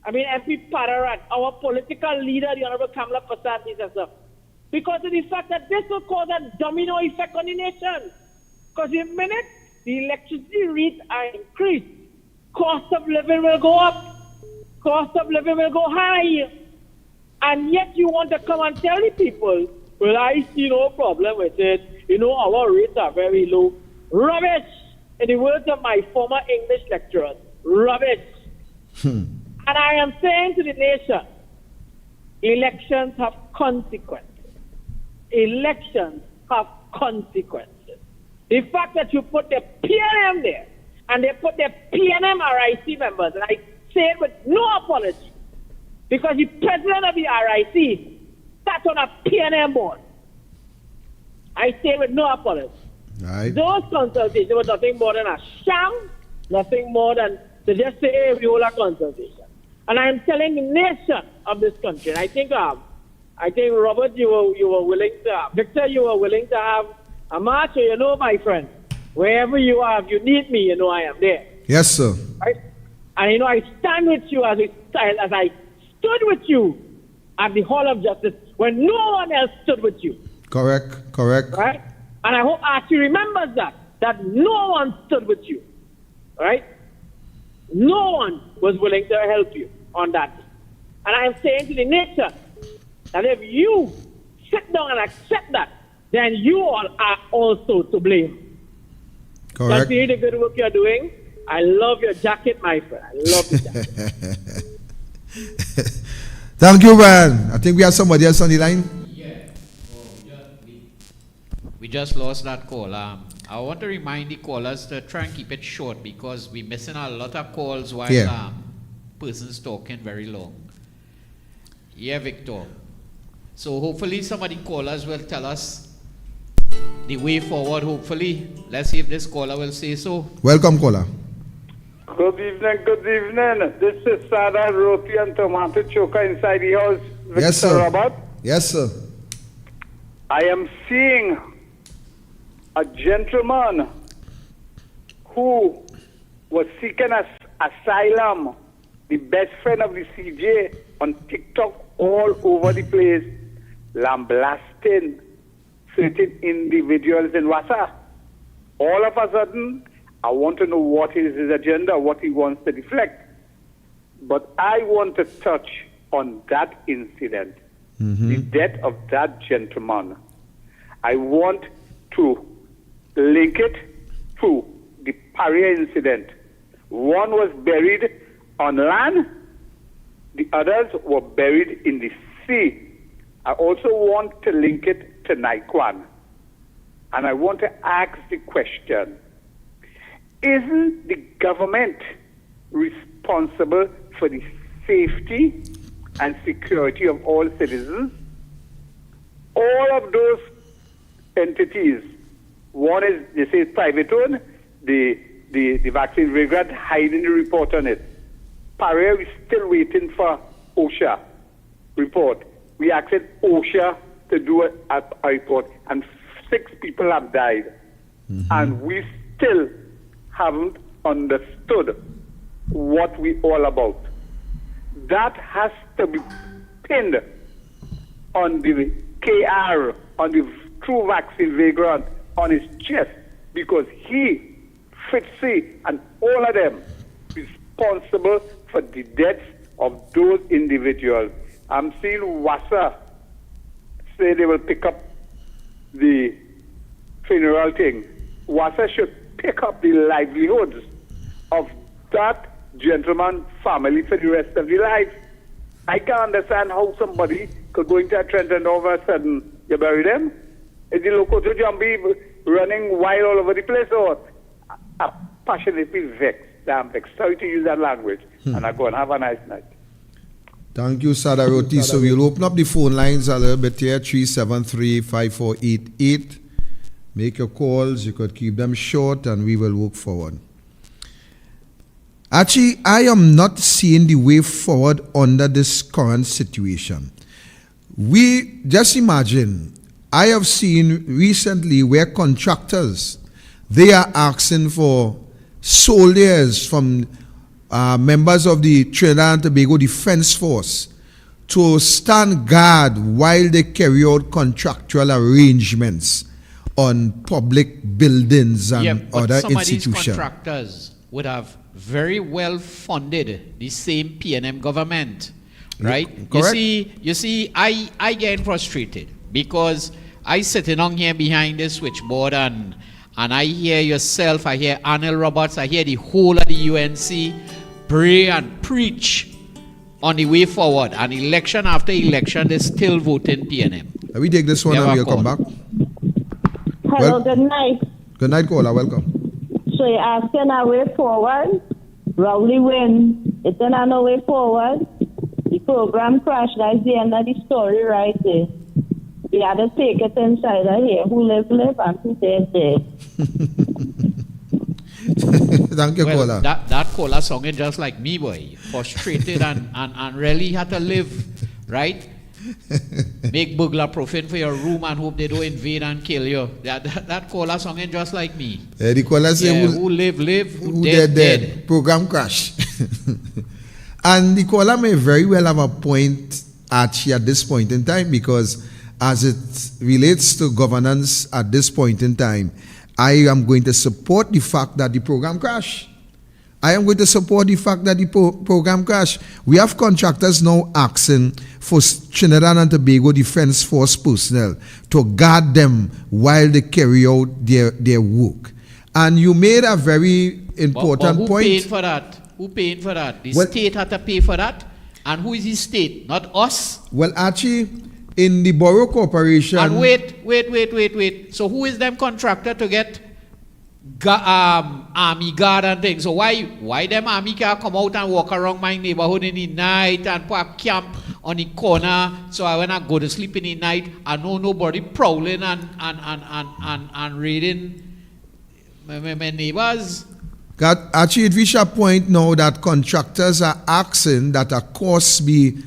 I mean, MP Pararat, our political leader, the Honorable Kamala Prasad, because of the fact that this will cause a domino effect on the nation. Because the minute the electricity rates are increased, cost of living will go up, cost of living will go high. And yet you want to come and tell the people, well, I see no problem with it. You know, our rates are very low. Rubbish! In the words of my former English lecturers, rubbish. And I am saying to the nation, elections have consequences. Elections have consequences. The fact that you put the PNM there, and they put the PNM RIC members, and I say it with no apology, because the president of the RIC sat on a PNM board. I say it with no apology. Right. Those consultations were nothing more than a sham, nothing more than to just say, hey, we hold a consultation. And I am telling the nation of this country, and I think Robert, you were willing to, Victor, you were willing to have a march, so you know, my friend, wherever you are, if you need me, you know I am there. Yes, sir. Right? And you know, I stand with you as I stood with you at the Hall of Justice when no one else stood with you. Correct. Right? And I hope Archie remembers that no one stood with you. Right? No one was willing to help you on that. And I am saying to the nation that if you sit down and accept that, then you all are also to blame. Correct. Continue the good work you're doing. I love your jacket, my friend. I love the jacket. Thank you, man. I think we have somebody else on the line. We just lost that call. I want to remind the callers to try and keep it short because we're missing a lot of calls while persons talking very long. Yeah, Victor. So hopefully some of the callers will tell us the way forward, hopefully. Let's see if this caller will say so. Welcome, caller. Good evening. This is Sarah Roti and Tomato Choka inside the house. Victor Yes, sir. Robert. Yes, sir. I am seeing a gentleman who was seeking asylum, the best friend of the CJ, on TikTok all over the place, lambasting certain individuals in Wassa. All of a sudden, I want to know what is his agenda, what he wants to deflect. But I want to touch on that incident, the death of that gentleman. I want to link it to the Paria incident. One was buried on land, the others were buried in the sea. I also want to link it to Naikwan. And I want to ask the question, isn't the government responsible for the safety and security of all citizens? All of those entities, one is, they say, private owned, the vaccine regret hiding the report on it. Paria is still waiting for OSHA report. We asked OSHA to do a report, and 6 people have died. And we still haven't understood what we all about. That has to be pinned on the KR, on the true vaccine vagrant, on his chest, because he, Fitzy, and all of them responsible for the deaths of those individuals. I'm seeing WASA say they will pick up the funeral thing. WASA should pick up the livelihoods of that gentleman's family for the rest of their life. I can't understand how somebody could go into a Trent and all of a sudden you bury them. Is the Lokoto Jambi running wild all over the place, or passionately vexed? Damn vexed. Sorry to use that language. And I go and have a nice night. Thank you, Sadaroti. So we'll open up the phone lines a little bit here, 373-5488. Make your calls. You could keep them short, and we will work forward. Actually, I am not seeing the way forward under this current situation. We just imagine, I have seen recently where contractors, they are asking for soldiers from members of the Trinidad and Tobago Defense Force to stand guard while they carry out contractual arrangements on public buildings and other some institutions. Of these contractors would have very well funded the same PNM government, right? Correct. You see, I get frustrated because I sitting on here behind the switchboard and I hear yourself, I hear Arnold Roberts, I hear the whole of the UNC pray and preach on the way forward. And election after election, they're still voting PNM. Let me take this one and we'll come back. Hello, good night. Good night, caller. Welcome. So you're asking a way forward? Rowley win. It's no way forward. The program crash, that's the end of the story right there. We had to take it inside of here. Who live, and who dead. Thank you, caller. That caller song is just like me, boy. Frustrated and really had to live, right? Make burglar profane for your room and hope they don't invade and kill you. That caller song is just like me. The caller say, who live, who dead. Program crash. And the caller may very well have a point at this point in time, because as it relates to governance at this point in time, I am going to support the fact that the program crash. I am going to support the fact that the program crash. We have contractors now asking for Trinidad and Tobago Defense Force personnel to guard them while they carry out their work. And you made a very important who point. Who paid for that? Who paid for that? The state had to pay for that? And who is the state? Not us? Well, actually, in the Borough Corporation... And wait. So who is them contractor to get army guard and things? So why them army can come out and walk around my neighborhood in the night and put a camp on the corner, so when I go to sleep in the night, I know nobody prowling and raiding my neighbors? Actually, it reached a point now that contractors are asking that a course be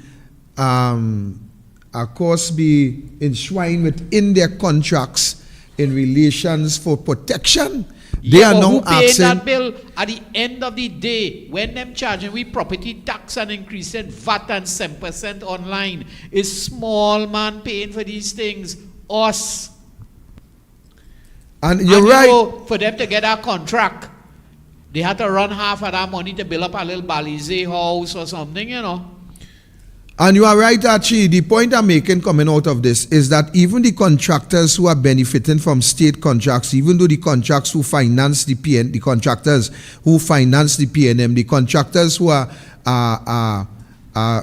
enshrined within their contracts in relations for protection. They are now asking that bill at the end of the day when them charging we property tax and increasing VAT and 7% online. Is small man paying for these things? Us. And you're right. For them to get a contract, they had to run half of that money to build up a little Balize house or something, And you are right, actually. The point I'm making coming out of this is that even the contractors who are benefiting from state contracts, even though the contracts who finance the contractors who finance the PNM, the contractors who are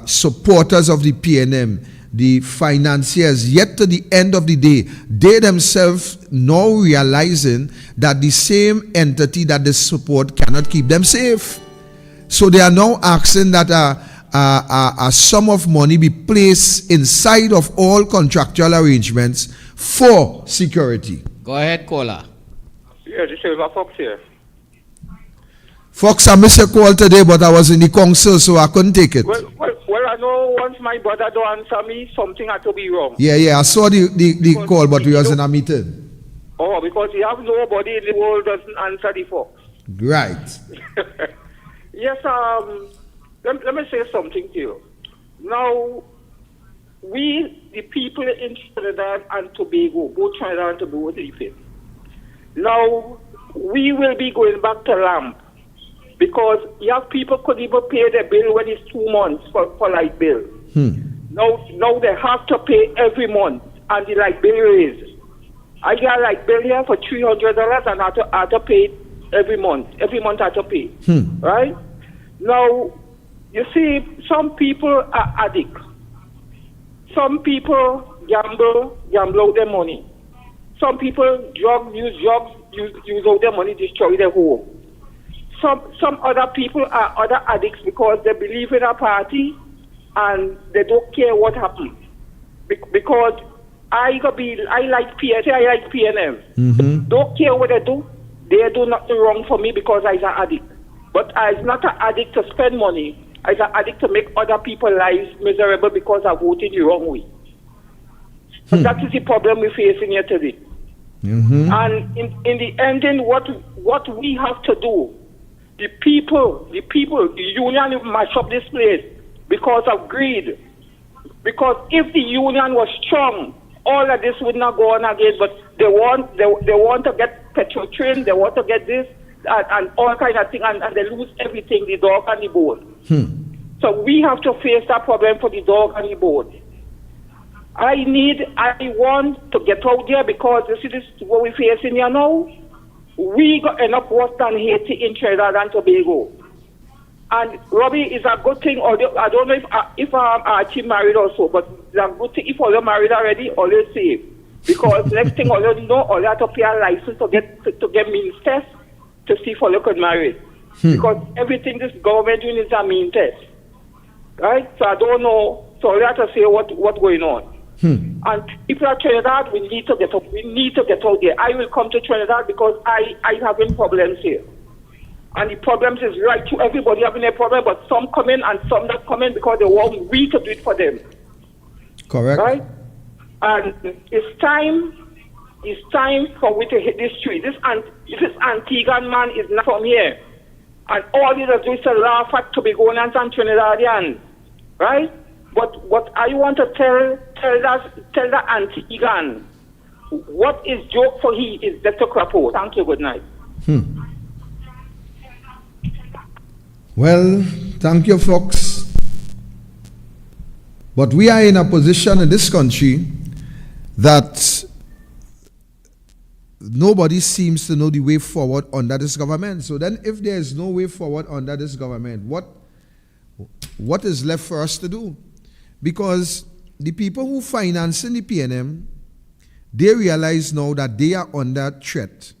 supporters of the PNM, the financiers, yet to the end of the day, they themselves now realizing that the same entity that they support cannot keep them safe. So they are now asking that a sum of money be placed inside of all contractual arrangements for security. Go ahead, caller. Yeah, the Silver Fox here. Fox, I missed your call today, but I was in the council, so I couldn't take it. Well, I know once my brother don't answer me, something had to be wrong. Yeah, I saw the call, but we was in a meeting. Oh, because you have nobody in the world doesn't answer the Fox. Right. Yes, let me say something to you. Now, we, the people in Trinidad and Tobago, both Trinidad and Tobago, now, we will be going back to LAMP because you have people could even pay their bill when it's 2 months for light bill. Now they have to pay every month and the light bill raised. I got light bill here for $300 and I have to pay it every month. Every month I have to pay. Right? Now, you see, some people are addicts. Some people gamble out their money. Some people use out their money, destroy their home. Some other people are other addicts because they believe in a party and they don't care what happens. Because I like PNM. Don't care what they do nothing wrong for me because I'm an addict. But I'm not an addict to spend money. I'm an addict to make other people's lives miserable because I voted the wrong way. So that is the problem we're facing here today. And in the ending, what we have to do, the people, the union mash up this place because of greed. Because if the union was strong, all of this would not go on again. But they want to get petrol train, they want to get this and all kind of things, and they lose everything, the dog and the bone. So we have to face that problem for the dog and the bone. I want to get out there because you see this what we're facing here now. We got enough worse than Haiti in Trinidad and Tobago. And Robbie is a good thing. Although I don't know if I'm actually married also, but it's a good thing if all you're married already, all you're safe. Because next thing all you know, all you have to pay a license to get means test to see if all you could marry. Because everything this government doing is a mean test. Right? So I don't know. So all you have to say what's going on. And people at Trinidad, we need to get out. We need to get out there. I will come to Trinidad because I having problems here. And the problems is right to everybody having a problem, but some come in and some not come in because they want we to do it for them. Correct. Right? And it's time for we to hit this street. This Antiguan man is not from here. And all he does is to laugh at Tobagonians and Trinidadians. Right? But what I want to tell the Antiguan, what is joke for he is Dr. Crapo. Thank you, good night. Well, thank you, Fox. But we are in a position in this country that nobody seems to know the way forward under this government. So then if there is no way forward under this government, what is left for us to do? Because the people who financing the PNM, they realize now that they are under threat.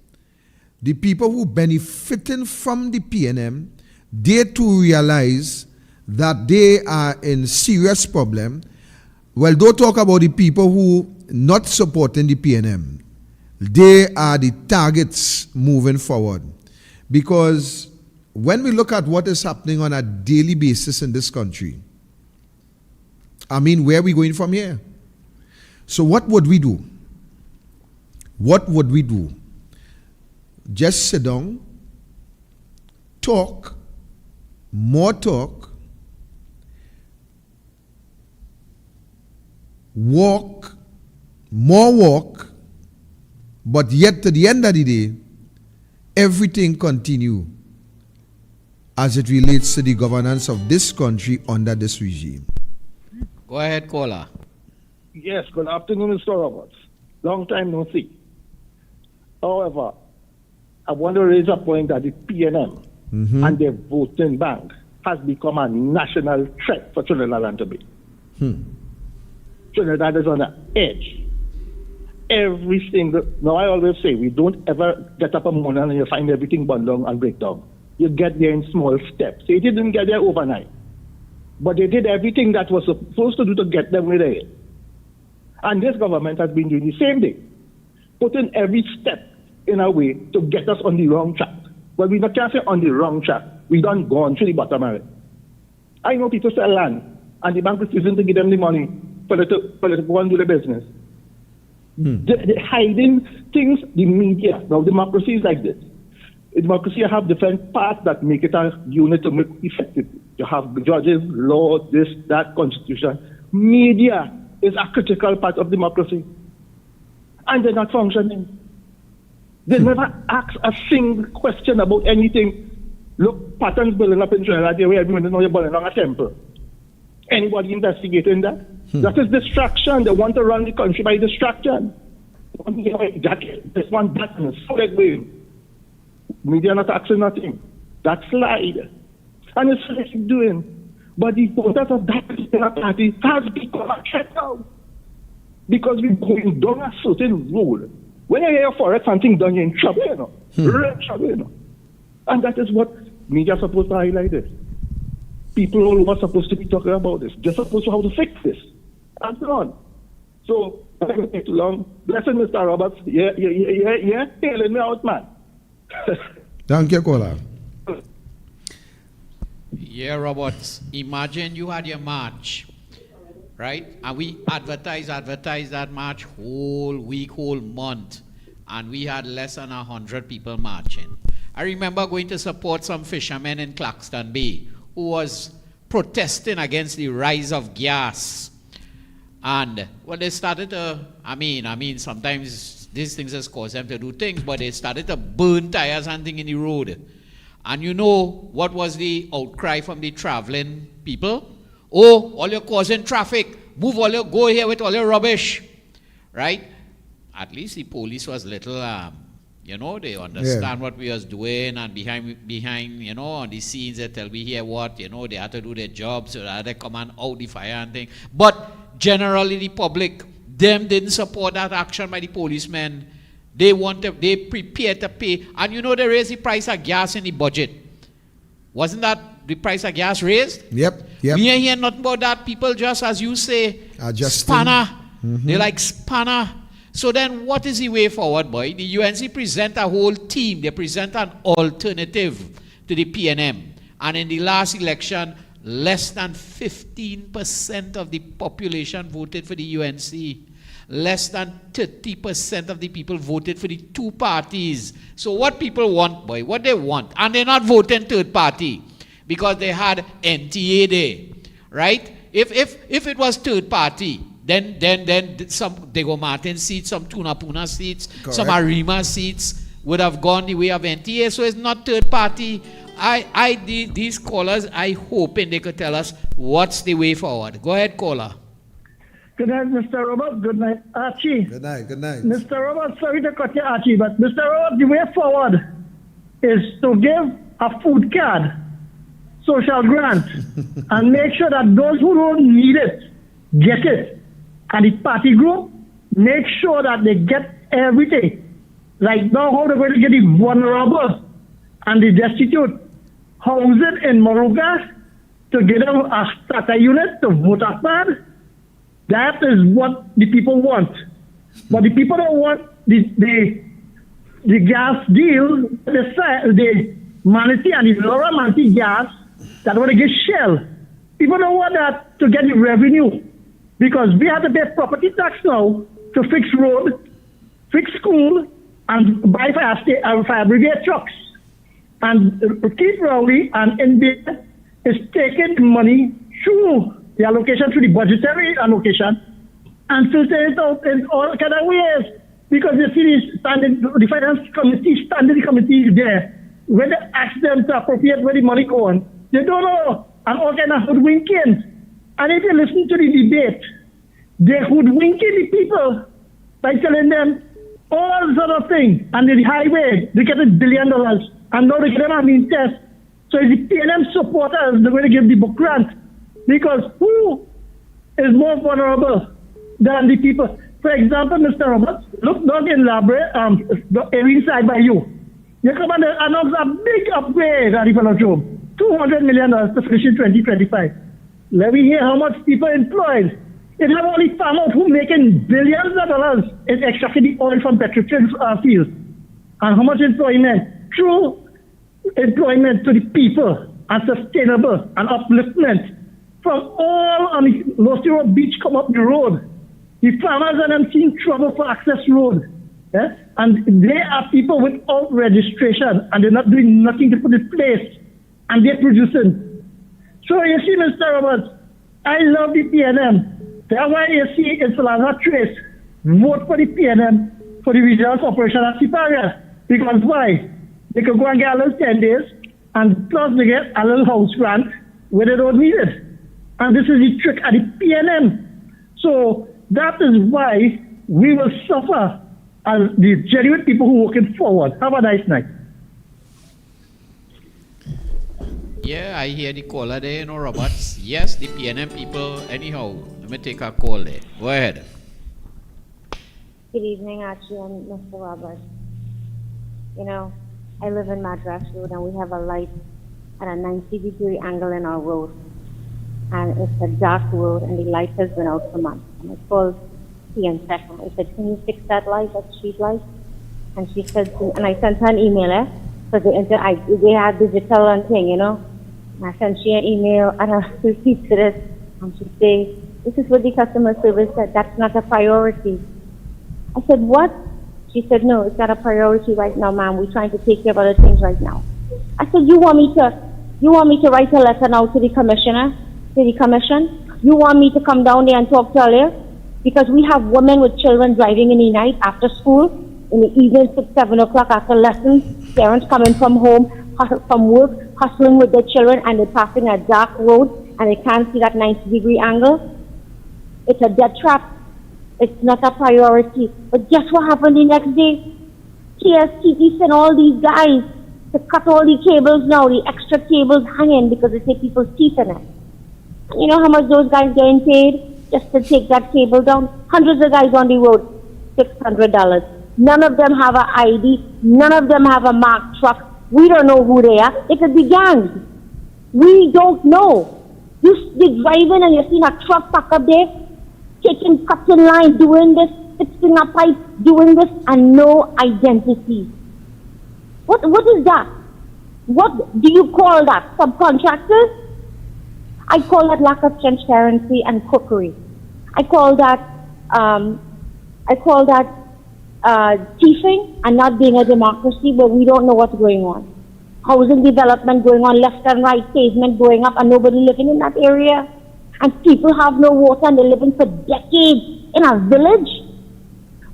The people who benefiting from the PNM, they too realize that they are in serious problem. Well, don't talk about the people who not supporting the PNM. They are the targets moving forward. Because when we look at what is happening on a daily basis in this country, I mean, where are we going from here? So what would we do? What would we do? Just sit down, talk, more talk, walk, more walk, but yet to the end of the day, everything continue as it relates to the governance of this country under this regime. Go ahead, caller. Yes, good afternoon, Mr. Roberts. Long time no see. However, I want to raise a point that the PNM and their voting bank has become a national threat for Trinidad and Tobago. Trinidad is on the edge. Every single, now I always say, we don't ever get up a morning and you find everything burn down and break down. You get there in small steps. They didn't get there overnight. But they did everything that was supposed to do to get them where they are. And this government has been doing the same thing, putting every step in a way to get us on the wrong track. But we not can't say on the wrong track. We done gone to the bottom of it. I know people sell land, and the bank refusing to give them the money for them to go and do the business. They're hiding things, the media. Now, democracy is like this. In democracy, you have different parts that make it a unit to make effective. You have judges, law, this, that, constitution. Media is a critical part of democracy. And they're not functioning. They never ask a single question about anything. Look, patterns building up in Trinidad, where everyone knows you're building on a temple. Anybody investigating that? That is distraction. They want to run the country by distraction. This one button is so way. Media not asking nothing. That slide. And it's what it's doing. But the voters of that particular party has become a threat now. Because we're going down a certain road. When you hear for it, something done, you're in trouble, you know. Real trouble, you know. And that is what media is supposed to highlight this. People all over are supposed to be talking about this. They're supposed to know how to fix this. And so on. So, I don't take too long. Blessed Mr. Roberts. Yeah, hailing me out, man. Thank you, caller. Yeah, Roberts. Imagine you had your march, right? And we advertise that march whole week, whole month. And we had less than 100 people marching. I remember going to support some fishermen in Claxton Bay who was protesting against the rise of gas. And when they started to, I mean, sometimes these things has caused them to do things, but they started to burn tires and things in the road. And you know what was the outcry from the traveling people? Oh, all you're causing traffic. Go here with all your rubbish. Right? At least the police was little, they understand what we was doing, and behind, on the scenes they tell me here what, they had to do their job, so that they come and out the fire and thing. But generally the public, them didn't support that action by the policemen. They prepared to pay, and they raised the price of gas in the budget. Wasn't that the price of gas raised? Yep. We ain't hear nothing about that. People just, as you say, spanner. They like spanner. So then what is the way forward, boy? The UNC present a whole team. They present an alternative to the PNM. And in the last election, less than 15% of the population voted for the UNC. Less than 30% of the people voted for the two parties. So what people want, boy, what they want, and they're not voting third party because they had NTA there, right? If it was third party, then some Dego Martin seats, some Tuna Puna seats, correct, some Arima seats would have gone the way of NTA. So it's not third party. These callers, I hope and they could tell us what's the way forward. Go ahead, caller. Good night, Mr. Robert. Good night, Archie. Good night. Mr. Robert, sorry to cut you, Archie, but Mr. Robert, the way forward is to give a food card, social grant, and make sure that those who don't need it, get it. And the party group, make sure that they get everything. Like now, how they're going to get the vulnerable and the destitute housing in Moruga to get them a starter unit to vote upon. That is what the people want. But the people don't want the gas deal, the Manatee and the Laura Manatee gas that want to get Shell. People don't want that to get the revenue. Because we have to pay property tax now to fix road, fix school, and buy fire brigade trucks. And Keith Rowley and NBA is taking the money through the allocation, through the budgetary allocation, and filter it out in all kind of ways. Because you see the finance committee, standing committee is there. When they ask them to appropriate where the money going, they don't know. And all kind of hoodwinking. And if you listen to the debate, they hoodwinking the people by telling them all sort of things. And the highway, they get $1 billion. And now they get them a mean test. So if the PNM supporters, they're going to give the book grant. Because who is more vulnerable than the people? For example, Mr. Roberts, look down in Labre, the area side by you. You come and announce a big upgrade at the Velodrome. $200 million to finish in 2025. Let me hear how much people employed. It have only farmers who making billions of dollars in extracting the oil from petroleum fields. And how much employment? True, employment to the people and sustainable and upliftment from all on the Los Road Beach come up the road. The farmers and them seeing trouble for access road. And they are people without registration and they're not doing nothing to put in place and they're producing. So you see, Mr. Roberts, I love the PNM. That's why you see in Salazar Trace, vote for the PNM for the regional corporation at Siparia. Because why? They could go and get a little 10 days and plus they get a little house grant where they don't need it. And this is the trick at the PNM. So that is why we will suffer as the genuine people who are working forward. Have a nice night. Yeah, I hear the caller there, Roberts. Yes, the PNM people. Anyhow, let me take a call there. Go ahead. Good evening, Archie and Mr. Roberts. You know, I live in Madras Road and we have a light at a 90-degree angle in our road. And it's a dark road and the light has been out for months. And I called PM Second. I said, can you fix that light, that street light? And she said, and I sent her an email, because they have digital and thing, you know. And I sent she an email and a receipt to this. And she said, this is what the customer service said, that's not a priority. I said, what? She said, no, it's not a priority right now, ma'am. We're trying to take care of other things right now. I said, you want me to write a letter now to the commissioner, to the commission? You want me to come down there and talk to her? Because we have women with children driving in the night after school, in the evening, 6, 7 o'clock after lessons, parents coming from home, from work, hustling with their children, and they're passing a dark road, and they can't see that 90-degree angle. It's a death trap. It's not a priority. But guess what happened the next day? TSTP sent all these guys to cut all the cables now, the extra cables hanging because they take people's teeth in it. And you know how much those guys getting paid just to take that cable down? Hundreds of guys on the road, $600. None of them have an ID. None of them have a marked truck. We don't know who they are. It could be gangs. We don't know. You're driving and you're seeing a truck parked up there, taking cuts in line, doing this, fixing a pipe, doing this, and no identity. What is that? What do you call that? Subcontractors? I call that lack of transparency and cookery. I call that thieving and not being a democracy where we don't know what's going on. Housing development going on left and right, pavement going up, and nobody living in that area. And people have no water and they're living for decades in a village.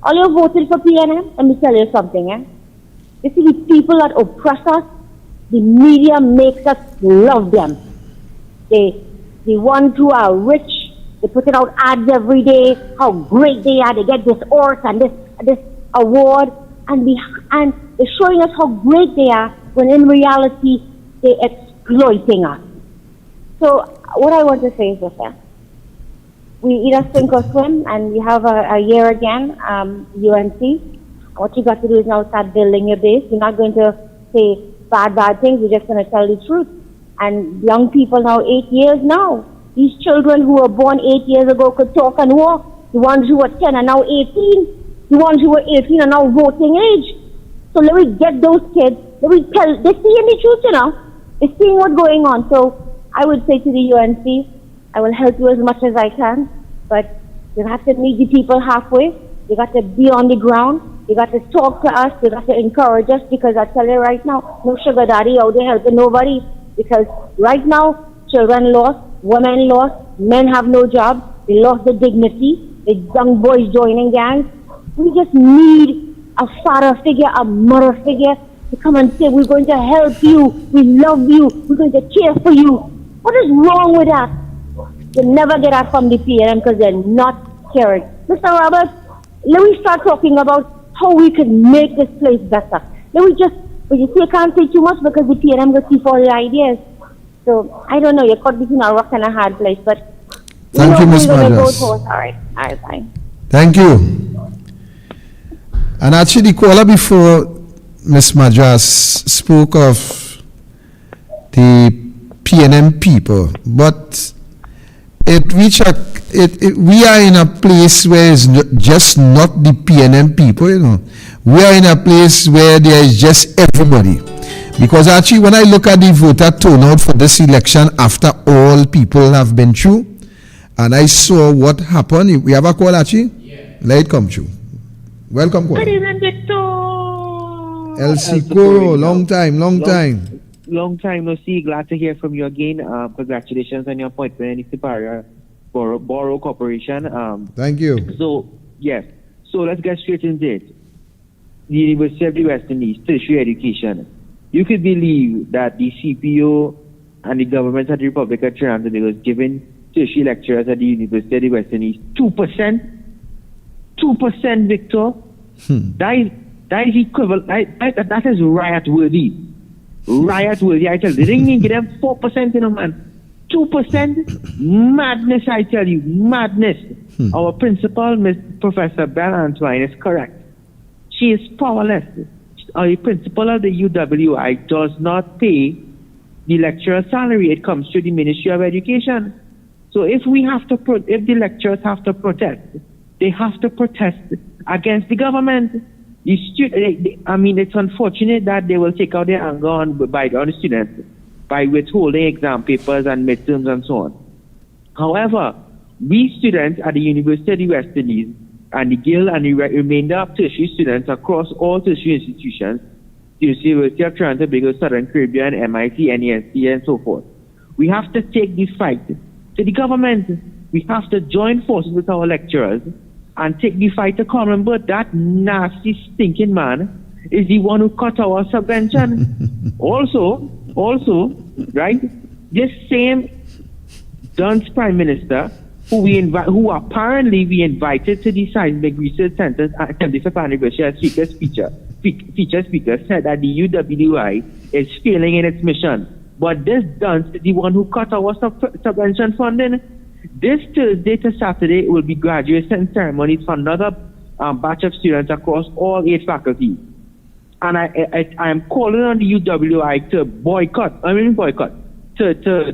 All you voted for PNM? Let me tell you something, You see, the people that oppress us, the media makes us love them. The ones who are rich, they're putting out ads every day, how great they are, they get this horse and this award, and they're showing us how great they are, when in reality, they're exploiting us. So what I want to say is this, we either sink or swim, and we have a year again, UNC. What you got to do is now start building your base. You're not going to say bad things, you're just going to tell the truth. And young people now, 8 years now, these children who were born 8 years ago could talk and walk. The ones who were 10 are now 18. The ones who were 18 are now voting age. So let me get those kids, they're seeing the truth, They're seeing what's going on. So I would say to the UNC, I will help you as much as I can, but you have to meet the people halfway. You got to be on the ground. You got to talk to us. You got to encourage us, because I tell you right now, no sugar daddy out there helping nobody. Because right now, children lost, women lost, men have no job, they lost their dignity, the young boys joining gangs. We just need a father figure, a mother figure to come and say, we're going to help you, we love you, we're going to care for you. What is wrong with that? You'll never get that from the PNM because they're not caring. Mr. Roberts, let me start talking about how we can make this place better. Let me just, but you see, I can't say too much because the PNM will keep all the ideas. So, I don't know, you're caught between a rock and a hard place, but thank you, Ms. Madras. All right, bye. Thank you. And actually, the caller before Ms. Madras spoke of the PNM people, but we are in a place where it's just not the PNM people, We are in a place where there is just everybody. Because actually, when I look at the voter turnout for this election after all people have been through, and I saw what happened, we have a call, Archie? Yeah. Let it come through. Welcome, call. Good evening, Victor. Elsie Koro, long time. Long time no see. Glad to hear from you again. Congratulations on your appointment in the Superior Borough Corporation. Thank you. So, yes. So let's get straight into it. The University of the West Indies, tertiary education. You could believe that the CPO and the government of the Republic of Trinidad and Tobago was giving tertiary lecturers at the University of the West Indies 2%. 2%, Victor. That is equivalent. That is riot worthy. Riot worthy, I tell you. They didn't even give them 4%, man. 2%? Madness, I tell you. Madness. Our principal, Miss Professor Belle Antoine, is correct. She is powerless. The principal of the UWI does not pay the lecturer salary. It comes to the Ministry of Education. So if the lecturers have to protest, they have to protest against the government. It's unfortunate that they will take out their anger on the students by withholding exam papers and midterms and so on. However, we students at the University of the West Indies and the Guild and the remainder of tertiary students across all tertiary institutions, the University of Trinidad and Tobago, Southern Caribbean, MIT, NESC, and so forth, we have to take this fight to the government. We have to join forces with our lecturers and take the fight to common. But that nasty, stinking man is the one who cut our subvention. also, right, this same Dunn's Prime Minister, who apparently we invited to the Seismic Research Center at 75th anniversary as feature speaker, said that the UWI is failing in its mission. But this Dunn's is the one who cut our subvention funding. This Thursday to Saturday will be graduation ceremonies for another batch of students across all 8 faculties. And I am calling on the UWI to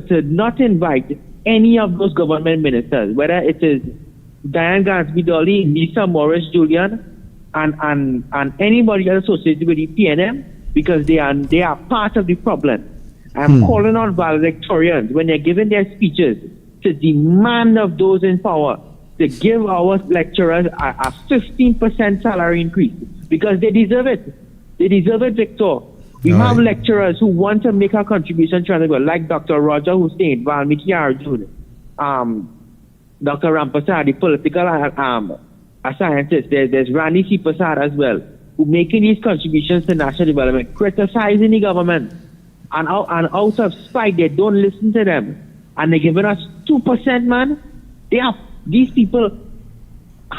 to not invite any of those government ministers, whether it is Diane Gansby-Dolly, Lisa Morris Julian, and anybody else associated with the PNM, because they are part of the problem. I'm calling on valedictorians when they're giving their speeches to demand of those in power to give our lecturers a 15% salary increase, because they deserve it. They deserve it, Victor. We have lecturers who want to make a contribution, like Dr. Roger Hussain, Valmiki Arjun, Dr. Rampasad, the political scientist. There's Rani C. Prasad as well, who making these contributions to national development, criticizing the government. And out of spite, they don't listen to them. And they're giving us 2%, man. These people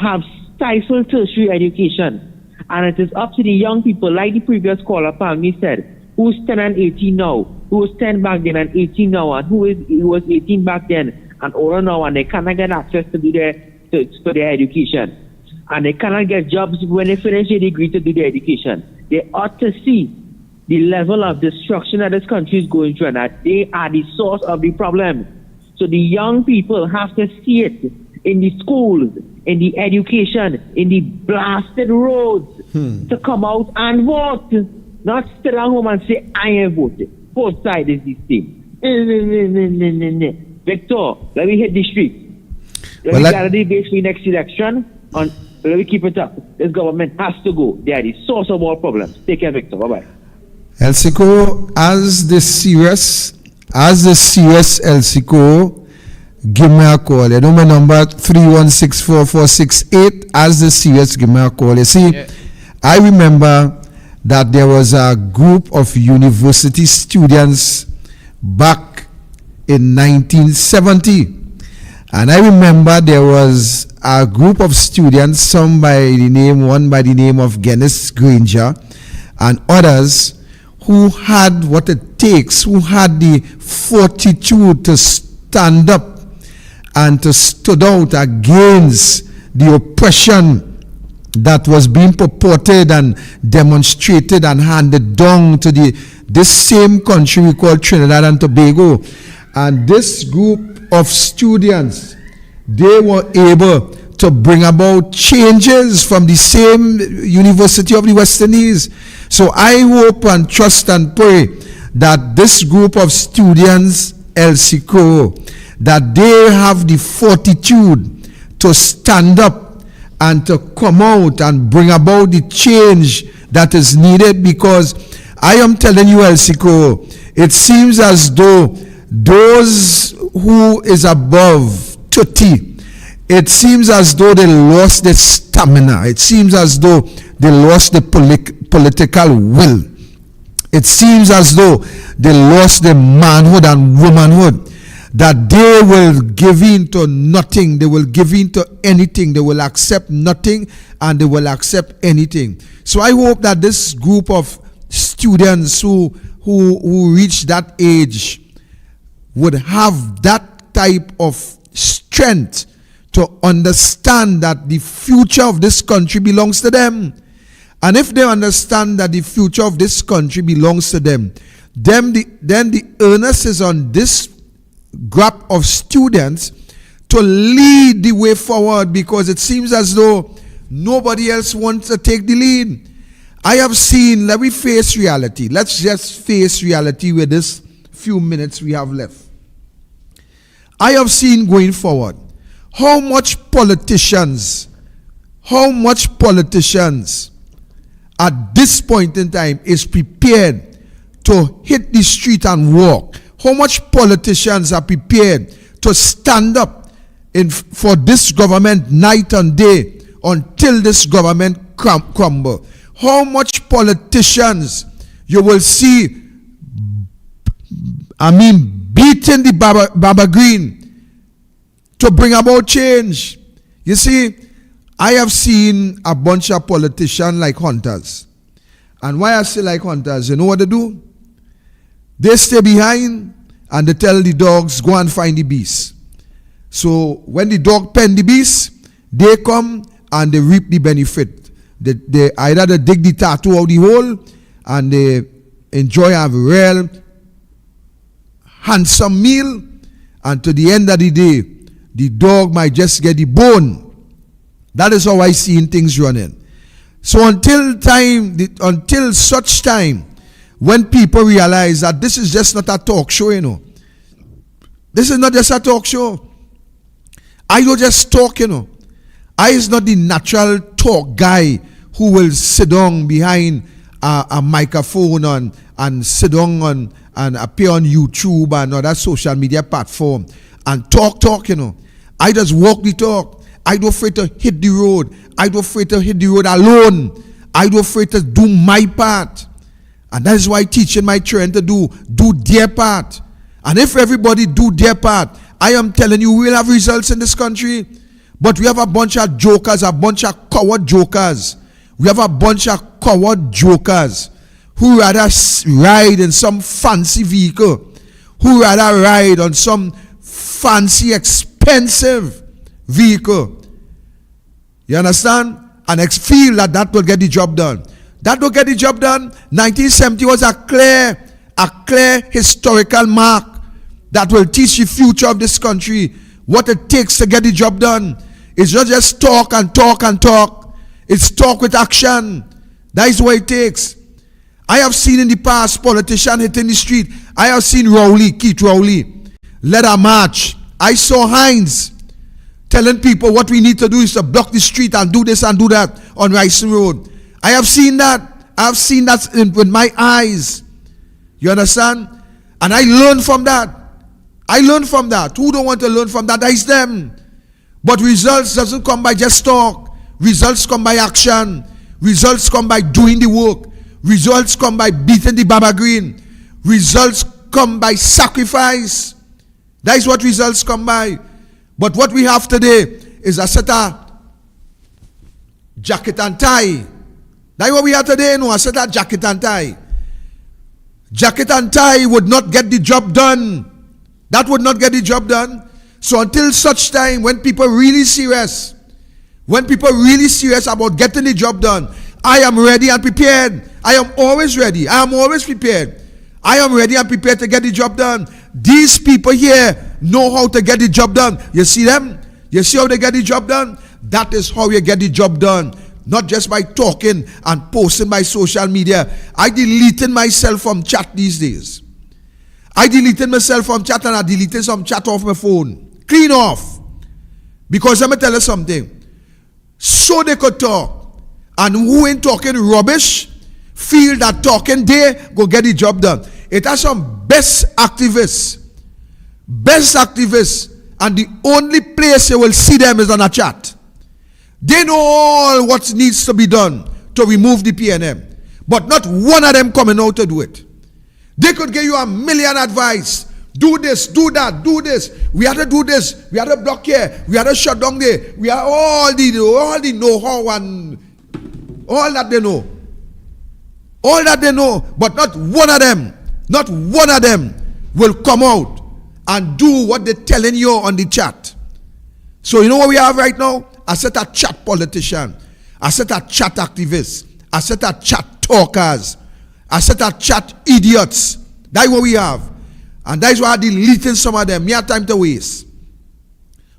have stifled tertiary education. And it is up to the young people, like the previous caller, Palmi said, who's 10 and 18 now, who was 10 back then and 18 now, and who was 18 back then and older now, and they cannot get access to their education. And they cannot get jobs when they finish their degree to do their education. They ought to see the level of destruction that this country is going through, and that they are the source of the problem. So the young people have to see it in the schools, in the education, in the blasted roads, to come out and vote. Not sit at home and say, I ain't voted. Both sides is the same. Victor, let me hit the street. Let me gather the base for the next election. Let me keep it up. This government has to go. They are the source of all problems. Take care, Victor. Bye-bye. Elsico, as the serious Elsico, give me a call. You know my number 3164468. As the serious, give me a call. You see, I remember that there was a group of university students back in 1970, and I remember there was a group of students, one by the name of Guinness Granger, and others who had what it takes, who had the fortitude to stand up and to stood out against the oppression that was being purported and demonstrated and handed down to this same country we call Trinidad and Tobago. And this group of students, they were able to bring about changes from the same University of the West Indies. So I hope and trust and pray that this group of students, LCCO, that they have the fortitude to stand up and to come out and bring about the change that is needed, because I am telling you, LCCO, it seems as though those who is above 30, it seems as though they lost their stamina. It seems as though they lost the political will. It seems as though they lost their manhood and womanhood, that they will give in to nothing. They will give in to anything. They will accept nothing and they will accept anything. So I hope that this group of students who reach that age would have that type of strength to understand that the future of this country belongs to them. And if they understand that the future of this country belongs to them, then the onus is on this group of students to lead the way forward, because it seems as though nobody else wants to take the lead. I have seen, let me face reality. Let's just face reality with this few minutes we have left. I have seen going forward how much politicians at this point in time is prepared to hit the street and walk. How much politicians are prepared to stand up for this government night and day until this government crumble. How much politicians you will see, beating the Baba Green to bring about change. You see, I have seen a bunch of politicians like hunters. And why I say like hunters, you know what they do? They stay behind and they tell the dogs, go and find the beast. So when the dog pen the beast, they come and they reap the benefit. They either they dig the tattoo out the hole and they enjoy a real handsome meal, and to the end of the day, the dog might just get the bone. That is how I see things running. So until such time, when people realize that this is just not a talk show, you know. This is not just a talk show. I don't just talk, you know. I is not the natural talk guy who will sit down behind a microphone and sit down and appear on YouTube and other social media platform and talk, you know. I just walk the talk. I don't afraid to hit the road. I don't afraid to hit the road alone. I don't afraid to do my part. And that is why teaching my children to do their part. And if everybody do their part, I am telling you, we will have results in this country. But we have a bunch of jokers, a bunch of coward jokers. We have a bunch of coward jokers who rather ride in some fancy vehicle, who rather ride on some fancy, expensive vehicle. You understand? And feel that will get the job done. That will get the job done. 1970 was a clear historical mark that will teach the future of this country what it takes to get the job done. It's not just talk and talk and talk. It's talk with action. That is what it takes. I have seen in the past politicians hitting the street. I have seen Keith Rowley, led a march. I saw Hines telling people what we need to do is to block the street and do this and do that on Rice Road. I have seen that. I have seen that with my eyes. You understand? And I learned from that. Who don't want to learn from that? That is them. But results doesn't come by just talk. Results come by action. Results come by doing the work. Results come by beating the Baba Green. Results come by sacrifice. That is what results come by. But what we have today is a set of jacket and tie. That is what we have today, no, a set of jacket and tie. Jacket and tie would not get the job done. That would not get the job done. So until such time, when people really serious about getting the job done, I am ready and prepared. I am always ready. I am always prepared. I am ready and prepared to get the job done. These people here know how to get the job done. You see them? You see how they get the job done? That is how you get the job done. Not just by talking and posting by social media. I deleted myself from chat these days. I deleted myself from chat and I deleted some chat off my phone. Clean off. Because let me tell you something. So they could talk. And who ain't talking rubbish, feel that talking there, go get the job done. It has some best activists. Best activists. And the only place you will see them is on a chat. They know all what needs to be done to remove the PNM. But not one of them coming out to do it. They could give you a million advice. Do this, do that, do this. We have to do this. We have to block here. We have to shut down there. We have all the know-how and all that they know. All that they know. But not one of them will come out and do what they're telling you on the chat. So you know what we have right now? I set a chat politician. I set a chat activists. I set a chat talkers. I set a chat idiots. That's what we have. And that's why I'm deleting some of them. Me have time to waste.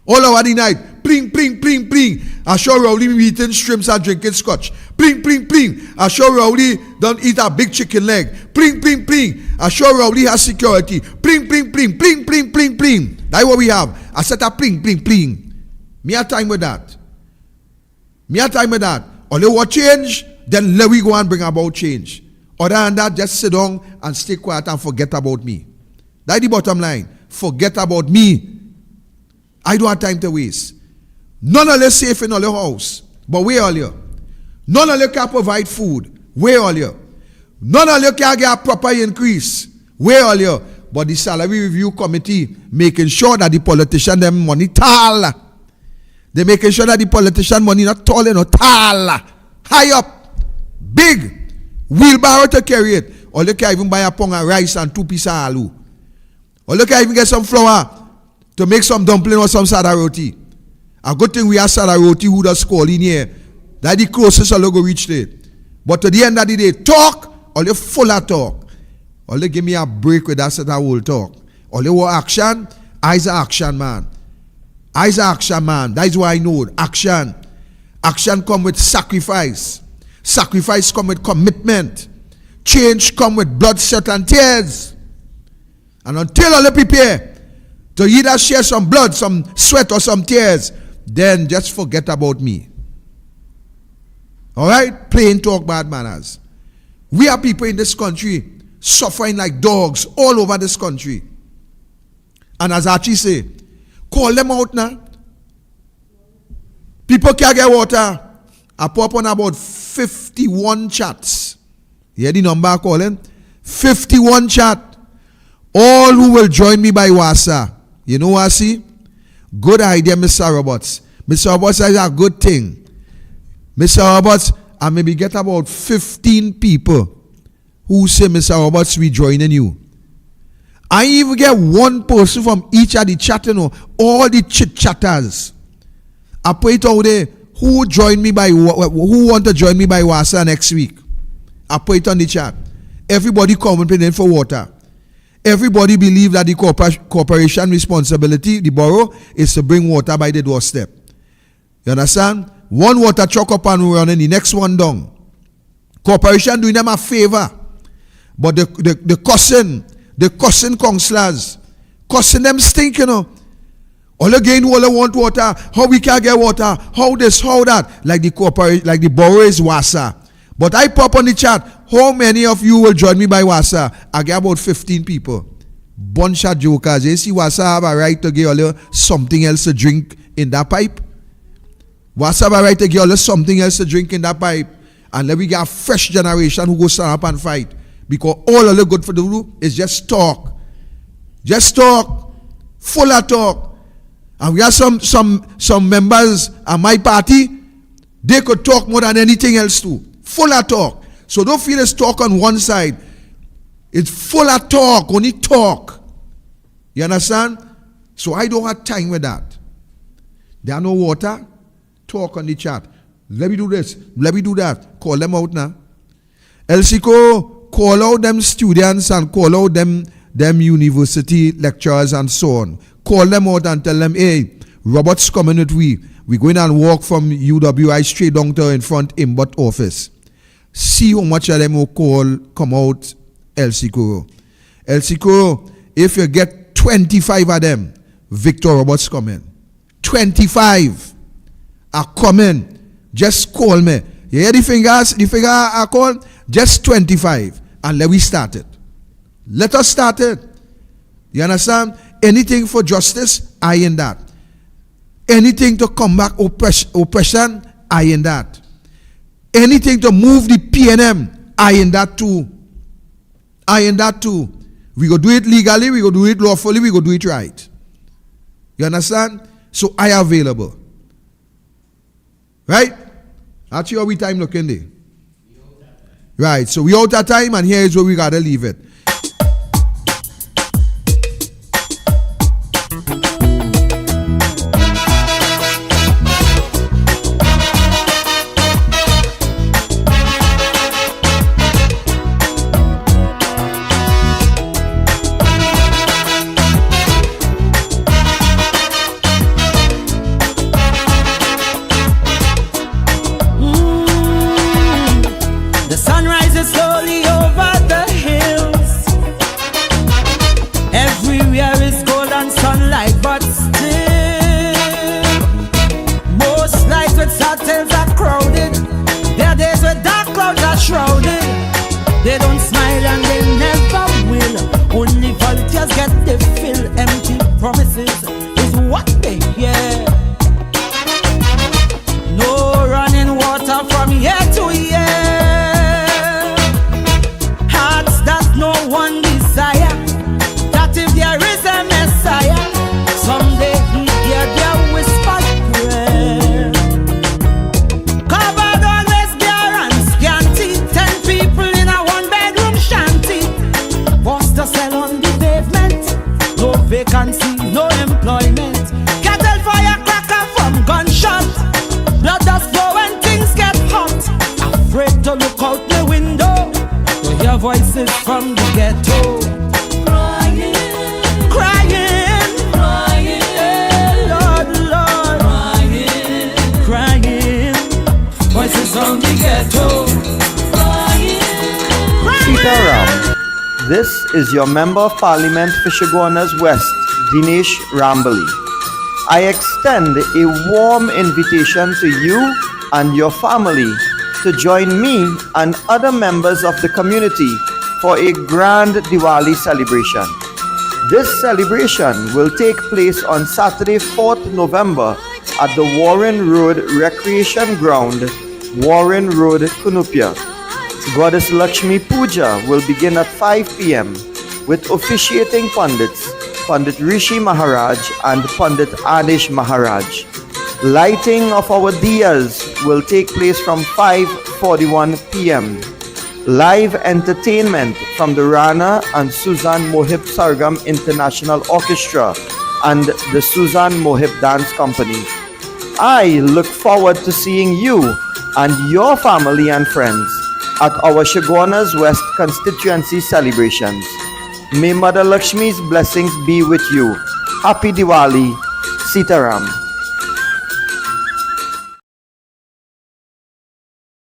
All over the night. Pling, pling, pling, pling. I show Rowley eating shrimps and drinking scotch. Pling, pling, pling. I show Rowley don't eat a big chicken leg. Pling, pling, pling. I show Rowley has security. Pling, pling, pling, pling, pling, pling, pling. That's what we have. I set a pling, pling, pling. Me have time with that. Me have time with that. Only what change, then let we go and bring about change. Other than that, just sit down and stay quiet and forget about me. That's the bottom line. Forget about me. I don't have time to waste. None of you safe in all your house. But where are you? None of you can provide food. Where are you? None of you can get a proper increase. Where are you? But the salary review committee making sure that the politician them money tall. They making sure that the politician money not tall enough, tall, high up, big, wheelbarrow to carry it. Or you can even buy a pound of rice and 2 pieces of aloo. Or you can even get some flour to make some dumpling or some sada roti. A good thing we have sada roti who does call in here. That's the closest I'll go reach there. But to the end of the day, talk, or you full of talk. Or you give me a break with that set of whole talk. Or you want action, I's an action man. I's an action man. That is why I know action. Action come with sacrifice. Sacrifice come with commitment. Change come with blood, sweat, and tears. And until all prepare to either share some blood, some sweat, or some tears, then just forget about me. Alright? Plain talk, bad manners. We are people in this country suffering like dogs all over this country. And as Archie say, call them out now. People can't get water. I pop on about 51 chats. You hear the number I call them? 51 chat. All who will join me by WhatsApp. You know what I see? Good idea, Mr. Roberts. Mr. Roberts is a good thing. Mr. Roberts, I maybe get about 15 people who say, Mr. Roberts, we joining you. I even get one person from each of the chat, you know, all the chit-chatters. I put it out there, who want to join me by WhatsApp next week? I put it on the chat. Everybody complaining for water. Everybody believe that the corporation responsibility, the borough, is to bring water by the doorstep. You understand? One water truck up and running, the next one down. Corporation doing them a favor. But the cussing councillors, cussing them stink, you know. All again, all want water, how we can get water, how this, how that, like the corporation, like the borough is WASA. But I pop on the chat, how many of you will join me by WASA? I get about 15 people. Bunch of jokers. You see, WASA have a right to give all something else to drink in that pipe. WASA have a right to give all something else to drink in that pipe. And then we get a fresh generation who go stand up and fight. Because all of the good for the do is just talk. Just talk. Full of talk. And we have some members of my party, they could talk more than anything else too. Full of talk. So don't feel it's talk on one side. It's full of talk, only talk. You understand? So I don't have time with that. There are no water, talk on the chat. Let me do this, let me do that. Call them out now. Elsico, call out them students and call out them university lecturers and so on. Call them out and tell them, hey, Robert's coming with we. We go in and walk from UWI straight down to in front Imbot office. See how much of them will call, come out, El Sicuro. El Sicuro, if you get 25 of them, Victor Roberts coming. 25 are coming. Just call me. You hear the fingers? The finger I call? Just 25. And let we start it. Let us start it. You understand? Anything for justice, I in that. Anything to combat oppression, I in that. Anything to move the PNM, I in that too. I in that too. We go do it legally, we go do it lawfully, we go do it right. You understand? So I available. Right? That's how we time looking there. Right, so we out of time and here is where we gotta leave it. The sun rises slowly over the hills. Everywhere is golden sunlight, but still, most nights with hotels are crowded. There are days where dark clouds are shrouded. They don't smile and they never will. Only volunteers get the fill. Empty promises is what they hear. No running water from year to year. Hearts that no one desire. That if there is a Messiah, someday he hear their whispered prayer. Covered always bare and scanty. 10 people in a one-bedroom shanty. Forced to sell on the pavement. No vacancy, no employment. Cattle firecracker from gunshot. Blood does flow when things get hot. Afraid to look out the window to hear voices from the ghetto. Crying, crying, crying, hey, Lord, Lord, crying, crying. Voices from the ghetto. Crying, crying. Sitaram, this is your Member of Parliament for Chaguanas West, Dinesh Rambali. I extend a warm invitation to you and your family to join me and other members of the community for a grand Diwali celebration. This celebration will take place on Saturday, 4th November at the Warren Road Recreation Ground, Warren Road, Kunupia. Goddess Lakshmi Puja will begin at 5 p.m. with officiating Pandits, Pandit Rishi Maharaj and Pandit Anish Maharaj. Lighting of our diyas will take place from 5:41 p.m. Live entertainment from the Rana and Suzan Mohib Sargam International Orchestra and the Suzan Mohib Dance Company. I look forward to seeing you and your family and friends at our Chaguanas West constituency celebrations. May Mother Lakshmi's blessings be with you. Happy Diwali, Sitaram.